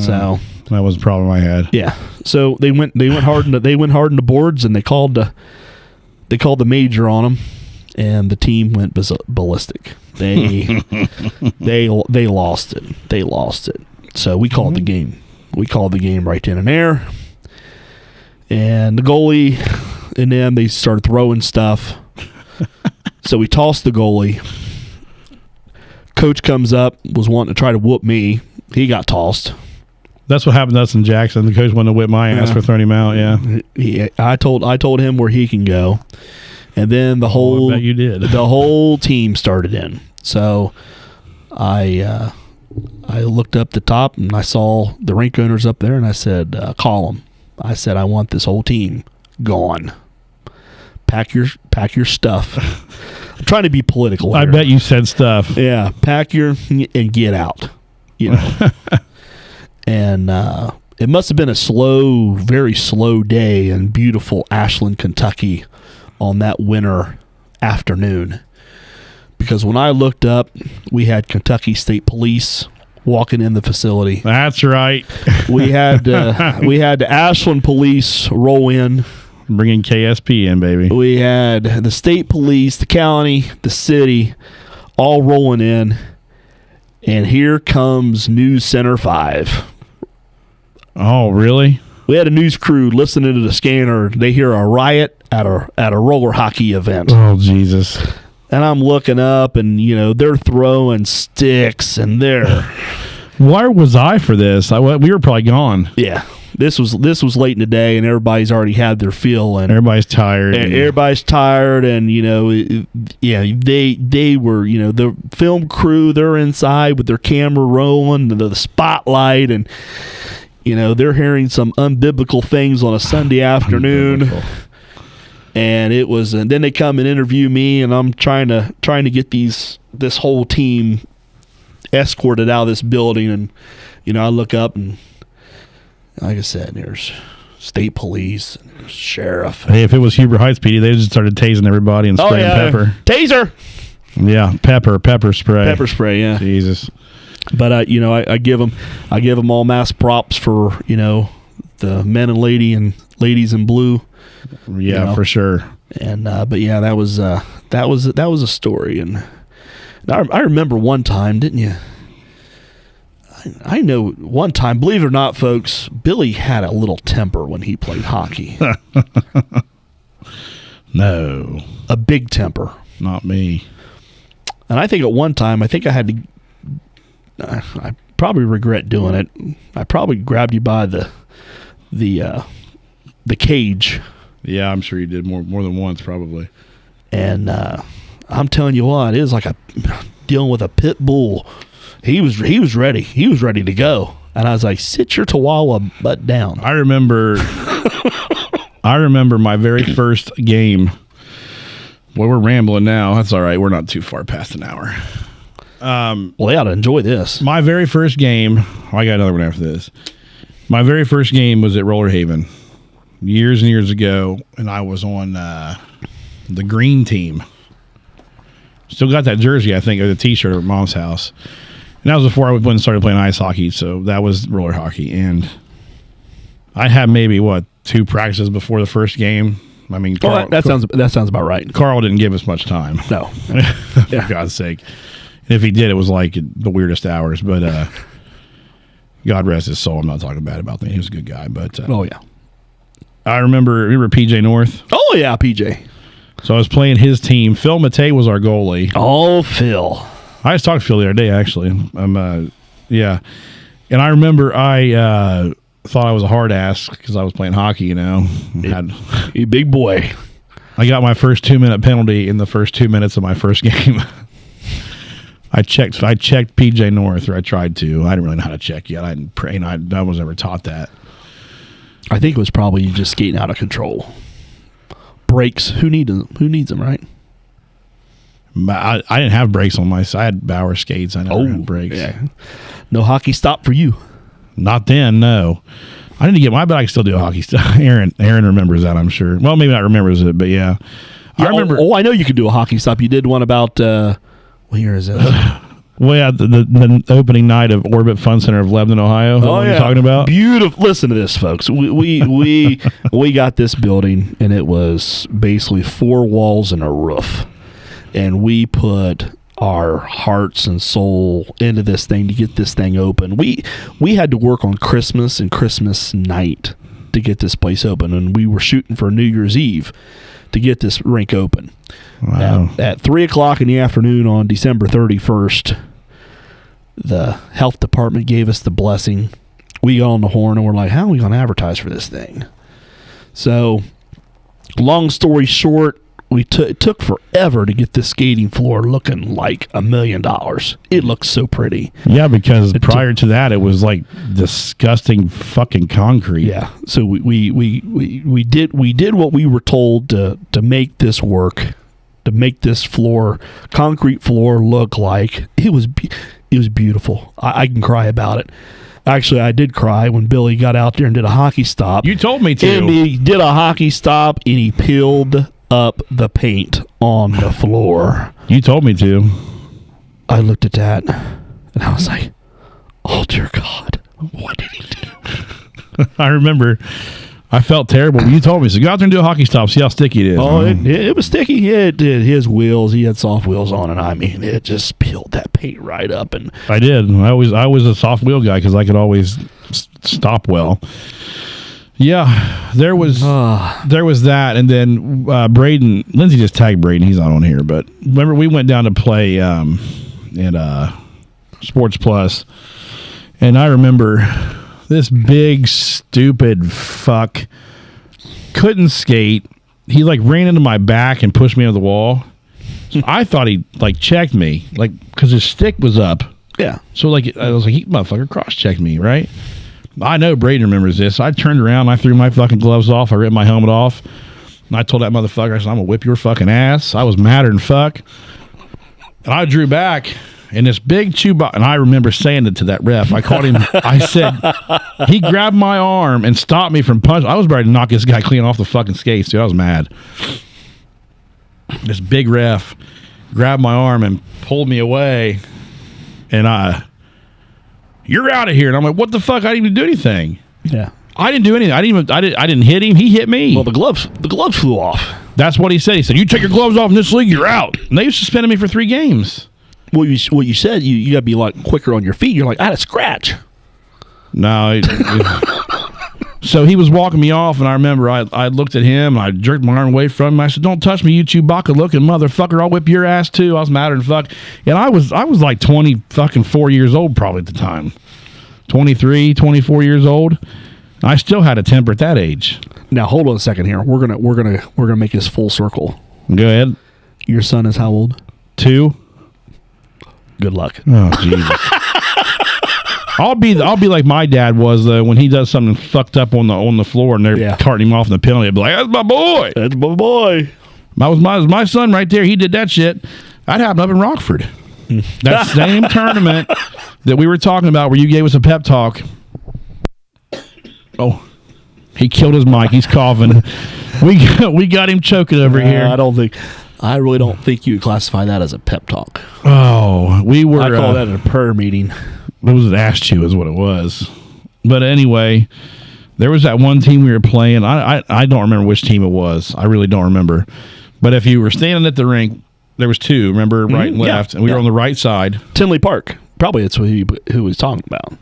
So that was the problem I had. Yeah. So they went hard in the boards, and they called the major on them, and the team went ballistic. They lost it. They lost it. So we called the game. We called the game right then and there. And the goalie and them, they started throwing stuff. So we tossed the goalie. Coach comes up, was wanting to try to whoop me. He got tossed. That's what happened to us in Jackson. The coach wanted to whip my ass for throwing him out. Yeah. I told him where he can go, and then the whole I bet you did. The whole team started in. So I looked up the top and I saw the rink owners up there, and I said, "Call them." I said, "I want this whole team gone. Pack your stuff." I'm trying to be political here. I bet you said stuff. Yeah, pack and get out. And it must have been a very slow day in beautiful Ashland, Kentucky on that winter afternoon. Because when I looked up, we had Kentucky State Police walking in the facility. That's right. We had the Ashland Police roll in. Bringing KSP in, baby. We had the state police, the county, the city, all rolling in. And here comes News Center 5. Oh, really? We had a news crew listening to the scanner. They hear a riot at a roller hockey event. Oh, Jesus. And I'm looking up, and, they're throwing sticks, and they're... Where was I for this? We were probably gone. Yeah. This was late in the day, and everybody's already had their fill, and everybody's tired. Everybody's tired, and they were the film crew. They're inside with their camera rolling, the spotlight, and they're hearing some unbiblical things on a Sunday afternoon. And it was, and then they come and interview me, and I'm trying to get this whole team escorted out of this building, and I look up and. Like I said, there's state police, and there's sheriff. Hey, if it was Huber Heights PD, they just started tasing everybody and spraying pepper. Taser! Yeah, pepper spray. Pepper spray, yeah. Jesus. But I give them all mass props for the men and ladies in blue. Yeah, for sure. And but yeah, that was a story, and I remember one time, didn't you? I know one time, believe it or not, folks, Billy had a little temper when he played hockey. No. A big temper. Not me. And I think at one time, I had to, I probably regret doing it. I probably grabbed you by the cage. Yeah, I'm sure you did more than once, probably. And I'm telling you what, it was like dealing with a pit bull. He was ready. He was ready to go. And I was like, sit your chihuahua butt down. I remember my very first game. Boy, we're rambling now. That's all right. We're not too far past an hour. Well, they ought to enjoy this. My very first game. I got another one after this. My very first game was at Roller Haven years and years ago, and I was on the green team. Still got that jersey, I think, or the T-shirt at Mom's house. And that was before I went and started playing ice hockey, so that was roller hockey. And I had maybe, 2 practices before the first game. I mean, that sounds about right. Carl didn't give us much time. No. For God's sake. And if he did, it was like the weirdest hours. But God rest his soul. I'm not talking bad about that. He was a good guy. But oh, yeah. I remember PJ North? Oh, yeah, PJ. So I was playing his team. Phil Matei was our goalie. Oh, Phil. I just talked to Phil the other day, actually. Yeah. And I remember I thought I was a hard ass because I was playing hockey, You big boy. I got my first 2-minute penalty in the first 2 minutes of my first game. I checked PJ North, or I tried to. I didn't really know how to check yet. I didn't pray, and I was never taught that. I think it was probably you just skating out of control. Brakes. Who needs them, right? But I didn't have brakes on my side. I had Bauer skates. I never had brakes. Yeah. No hockey stop for you. Not then, no. I didn't get my, but I can still do a hockey stop. Aaron remembers that, I'm sure. Well, maybe not remembers it, but yeah. I remember. I know you could do a hockey stop. You did one about, what year is it? Well, yeah, the opening night of Orbit Fun Center of Lebanon, Ohio. Oh, yeah. You're talking about? Beautiful. Listen to this, folks. We got this building, and it was basically 4 walls and a roof. And we put our hearts and soul into this thing to get this thing open. We had to work on Christmas and Christmas night to get this place open, and we were shooting for New Year's Eve to get this rink open. Wow. At 3 o'clock in the afternoon on December 31st, the health department gave us the blessing. We got on the horn and we're like, how are we going to advertise for this thing? So, long story short, it took forever to get this skating floor looking like $1 million. It looked so pretty. Yeah, because prior to that, it was like disgusting fucking concrete. Yeah. So we did what we were told to make this work, to make this concrete floor look like it was beautiful. I can cry about it. Actually, I did cry when Billy got out there and did a hockey stop. You told me to. And he did a hockey stop and he peeled up the paint on the floor. You told me to. I looked at that and I was like, oh dear God, what did he do? I remember I felt terrible. You told me, so go out there and do a hockey stop, see how sticky it is. Oh, it was sticky. Yeah, it did. His wheels, he had soft wheels on, and I mean, it just peeled that paint right up. And I did. I was a soft wheel guy because I could always stop well. Yeah, there was that, and then Braden, Lindsay just tagged Braden. He's not on here, but remember we went down to play at Sports Plus, and I remember this big stupid fuck couldn't skate. He like ran into my back and pushed me into the wall. So I thought he like checked me, like because his stick was up. yeah, So like I was like, he motherfucker cross checked me, right? I know Braden remembers this. I turned around, I threw my fucking gloves off, I ripped my helmet off, and I told that motherfucker, I said, I'm gonna whip your fucking ass. I was madder than fuck. And I drew back, and this big Chewbacca, and I remember saying it to that ref. I called him, I said, he grabbed my arm and stopped me from punching. I was ready to knock this guy clean off the fucking skates, dude. I was mad. This big ref grabbed my arm and pulled me away, and you're out of here. And I'm like, what the fuck? I didn't even do anything. yeah. I didn't do anything. I didn't hit him. He hit me. Well, the gloves flew off. That's what he said. He said, you take your gloves off in this league, you're out. And they suspended me for 3 games. What you said, you got to be like quicker on your feet. You're like, I had a scratch. No. So he was walking me off, and I remember I looked at him, and I jerked my arm away from him. I said, don't touch me, you Chewbacca-looking motherfucker. I'll whip your ass, too. I was madder than fuck. And I was like 4 years old probably at the time. 23, 24 years old. I still had a temper at that age. Now, hold on a second here. We're gonna make this full circle. Go ahead. Your son is how old? 2. Good luck. Oh, Jesus. I'll be like my dad was when he does something fucked up on the floor and they're carting him off in the penalty. I'd be like, that's my boy. That's my boy. That was my son right there. He did that shit. That happened up in Rockford. That same tournament that we were talking about where you gave us a pep talk. Oh, he killed his mic. He's coughing. We got him choking over here. I really don't think you would classify that as a pep talk. Oh, we were. I call that a prayer meeting. It was an ass chew is what it was. But anyway, there was that one team we were playing. I don't remember which team it was. I really don't remember. But if you were standing at the rink, there was 2, remember, right and left, and we were on the right side. Tinley Park. Probably that's who he was talking about.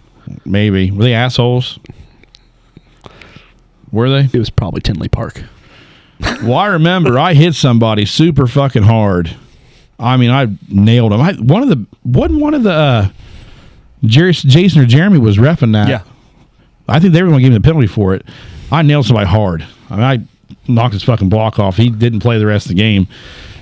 Maybe. Were they assholes? Were they? It was probably Tinley Park. Well, I remember I hit somebody super fucking hard. I mean, I nailed him. One of the Jason or Jeremy was reffing that. Yeah. I think they were going to give him the penalty for it. I nailed somebody hard. I mean, I knocked his fucking block off. He didn't play the rest of the game.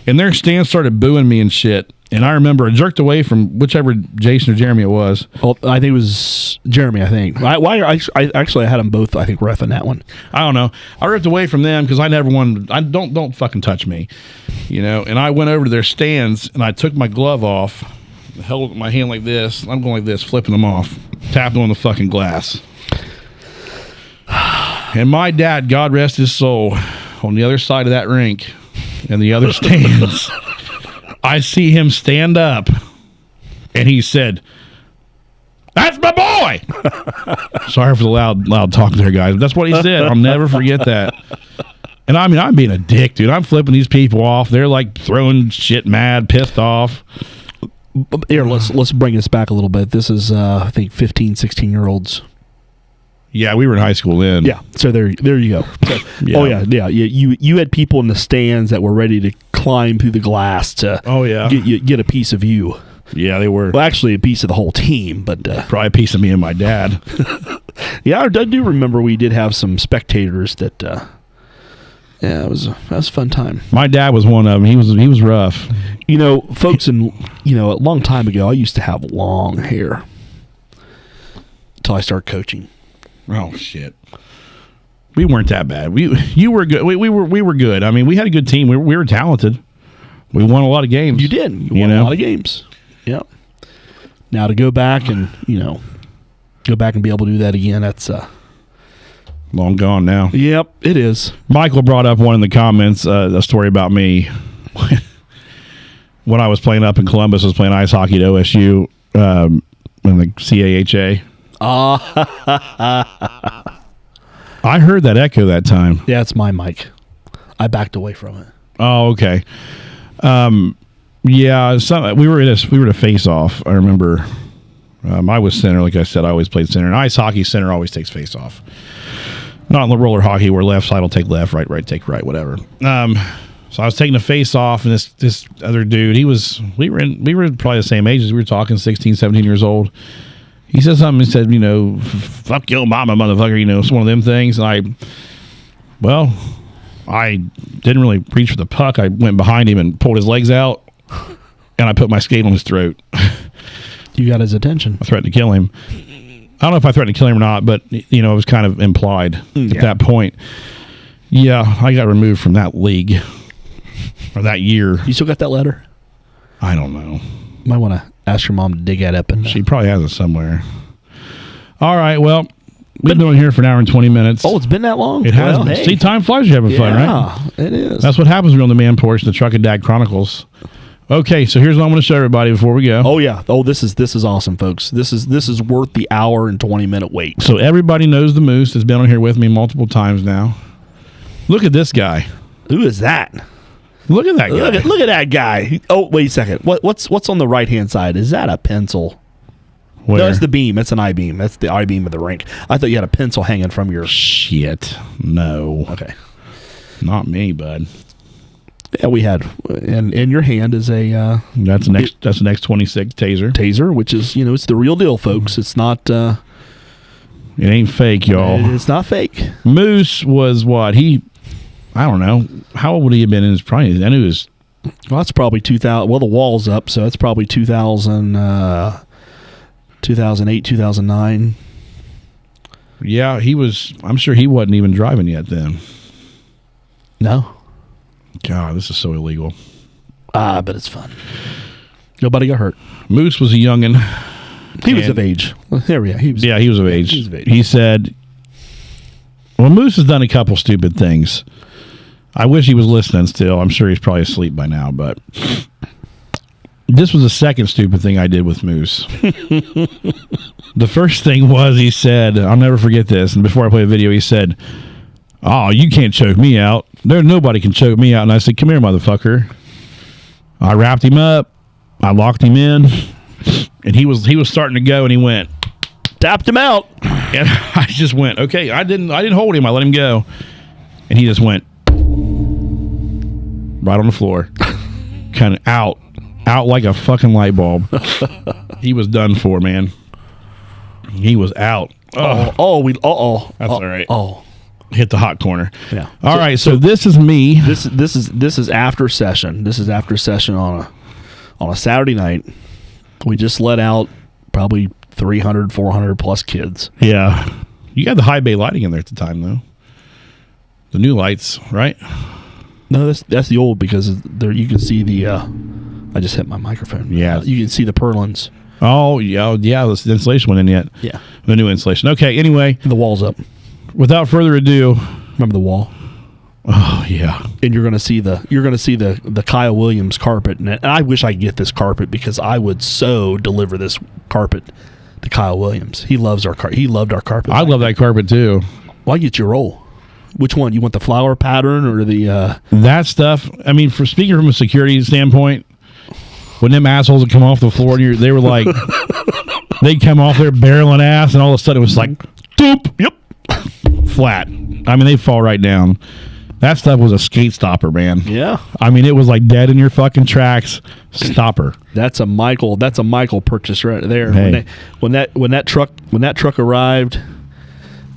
And their stands started booing me and shit. And I remember I jerked away from whichever Jason or Jeremy it was. Well, I think it was Jeremy, I think. I actually had them both, I think, reffing that one. I don't know. I ripped away from them because I never wanted. Don't fucking touch me, And I went over to their stands and I took my glove off, held my hand like this. I'm going like this, flipping them off, tapping on the fucking glass. And my dad, God rest his soul, on the other side of that rink and the other stands, I see him stand up and he said, "That's my boy." Sorry for the loud talk there, guys. But that's what he said. I'll never forget that. And I mean, I'm being a dick, dude. I'm flipping these people off. They're like throwing shit mad, pissed off. Here, let's bring this back a little bit. This is, I think, 15, 16-year-olds. Yeah, we were in high school then. Yeah, so there you go. So, Yeah. Oh yeah. You had people in the stands that were ready to climb through the glass to get a piece of you. Yeah, they were. Well, actually, a piece of the whole team, but Probably a piece of me and my dad. yeah, I do remember we did have some spectators that. Yeah, that was a fun time. My dad was one of them. He was rough. Folks, a long time ago, I used to have long hair until I started coaching. Oh shit. We weren't that bad. You were good. We were good. I mean, we had a good team. We were talented. We won a lot of games. You did. You won a lot of games. Yep. Now to go back and be able to do that again, that's long gone now. Yep, it is. Michael brought up one in the comments, a story about me when I was playing up in Columbus. I was playing ice hockey at OSU in the CAHA. I heard that echo that time. Yeah, it's my mic. I backed away from it. Oh, okay. Yeah, we were at a face off. I remember. I was center, like I said. I always played center. And ice hockey, center always takes face off. Not in roller hockey where left side will take left, right take right, whatever. So I was taking a face off, and this other dude, we were probably the same age as we were talking, 16, 17 years old. He said something. He said, "Fuck your mama, motherfucker." It's one of them things. And I didn't really reach for the puck. I went behind him and pulled his legs out, and I put my skate on his throat. You got his attention. I threatened to kill him. I don't know if I threatened to kill him or not, but it was kind of implied at that point. Yeah, I got removed from that league or that year. You still got that letter? I don't know. Might want to ask your mom to dig that up. She probably has it somewhere. All right, well, we've been doing here for an hour and 20 minutes. Oh, it's been that long? It has. Hey. See, time flies. You're having fun, right? Yeah, it is. That's what happens when you're on the man porch, the Truckin' Dad Chronicles. Okay, so here's what I'm going to show everybody before we go. Oh yeah. Oh, this is awesome, folks. This is worth the hour and 20-minute wait. So everybody knows the Moose has been on here with me multiple times now. Look at this guy. Who is that? Look at that guy. Look at that guy. Oh, wait a second. What's on the right-hand side? Is that a pencil? Where? No, it's the beam. It's an I-beam. That's the I-beam of the rink. I thought you had a pencil hanging from your... Shit. No. Okay. Not me, bud. Yeah, we had... And in your hand is a... That's an X26 taser. Taser, which is, it's the real deal, folks. It's not... It ain't fake, y'all. It's not fake. Moose was what? I don't know. How old would he have been in his prime? I knew he was... Well, that's probably 2000... Well, the wall's up, so that's probably 2000... 2008, 2009. Yeah, he was... I'm sure he wasn't even driving yet then. No. God, this is so illegal. But it's fun. Nobody got hurt. Moose was a youngin'. He was of age. There we go. He was of age. He was of age. He said... Well, Moose has done a couple stupid things. I wish he was listening still. I'm sure he's probably asleep by now, but... This was the second stupid thing I did with Moose. The first thing was he said, I'll never forget this, and before I play the video, he said, "Oh, you can't choke me out. Nobody can choke me out." And I said, "Come here, motherfucker." I wrapped him up. I locked him in, and he was starting to go, and he went, tapped him out. and I just went, okay. I didn't hold him. I let him go, and he just went right on the floor, kind of out like a fucking light bulb. He was done for, man. He was out. That's all right. Hit the hot corner. Yeah. All right. So this is me. This is after session. This is after session on on a Saturday night. We just let out probably 300, 400 plus kids. Yeah. You got the high bay lighting in there at the time, though. The new lights, right? No, that's the old, because there you can see the. I just hit my microphone. Yeah, you can see the purlins. Oh yeah. The insulation went in yet. Yeah, the new insulation. Okay. Anyway, the wall's up. Without further ado, remember the wall? Oh yeah. And you're gonna see the Kyle Williams carpet, and I wish I could get this carpet, because I would so deliver this carpet to Kyle Williams. He loves our carpet. He loved our carpet. I love that carpet too. Why get your roll? Which one? You want the flower pattern or the that stuff? I mean, for speaking from a security standpoint, when them assholes would come off the floor, and they were like, they'd come off there barreling ass, and all of a sudden it was like, doop, yep, flat. I mean, they fall right down. That stuff was a skate stopper, man. Yeah. I mean, it was like dead in your fucking tracks. Stopper. That's a Michael purchase right there. Hey. When that truck arrived,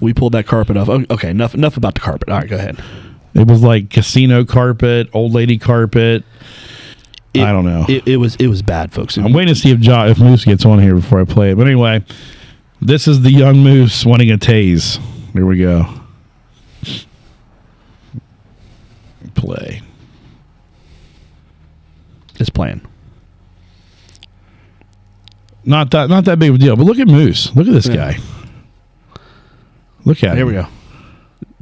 we pulled that carpet off. Okay, enough about the carpet. All right, go ahead. It was like casino carpet, old lady carpet. I don't know. It was bad, folks. I'm waiting to see if Moose gets on here before I play it. But anyway, this is the young Moose wanting a tase. Here we go. Play. It's playing. Not that big of a deal. But look at Moose. Look at this guy. Look at him. Here we go.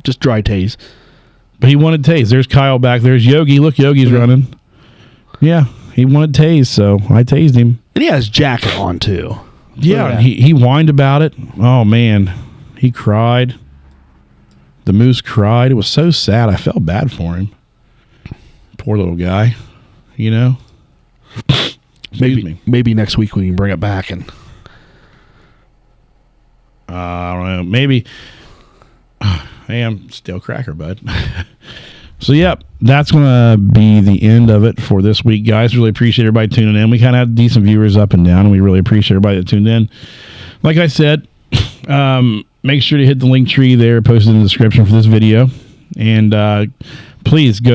Just dry tase. But he wanted tase. There's Kyle back. There's Yogi. Look, Yogi's running. Yeah, he wanted tase, so I tased him. And he has his jacket on too. Yeah, he whined about it. Oh man, he cried. The Moose cried. It was so sad. I felt bad for him. Poor little guy. You know. Maybe next week we can bring it back and. I don't know. Maybe. Hey, I'm still cracker, bud. So, yep, that's going to be the end of it for this week, guys. Really appreciate everybody tuning in. We kind of had decent viewers up and down, and we really appreciate everybody that tuned in. Like I said, make sure to hit the link tree there, posted in the description for this video. And please go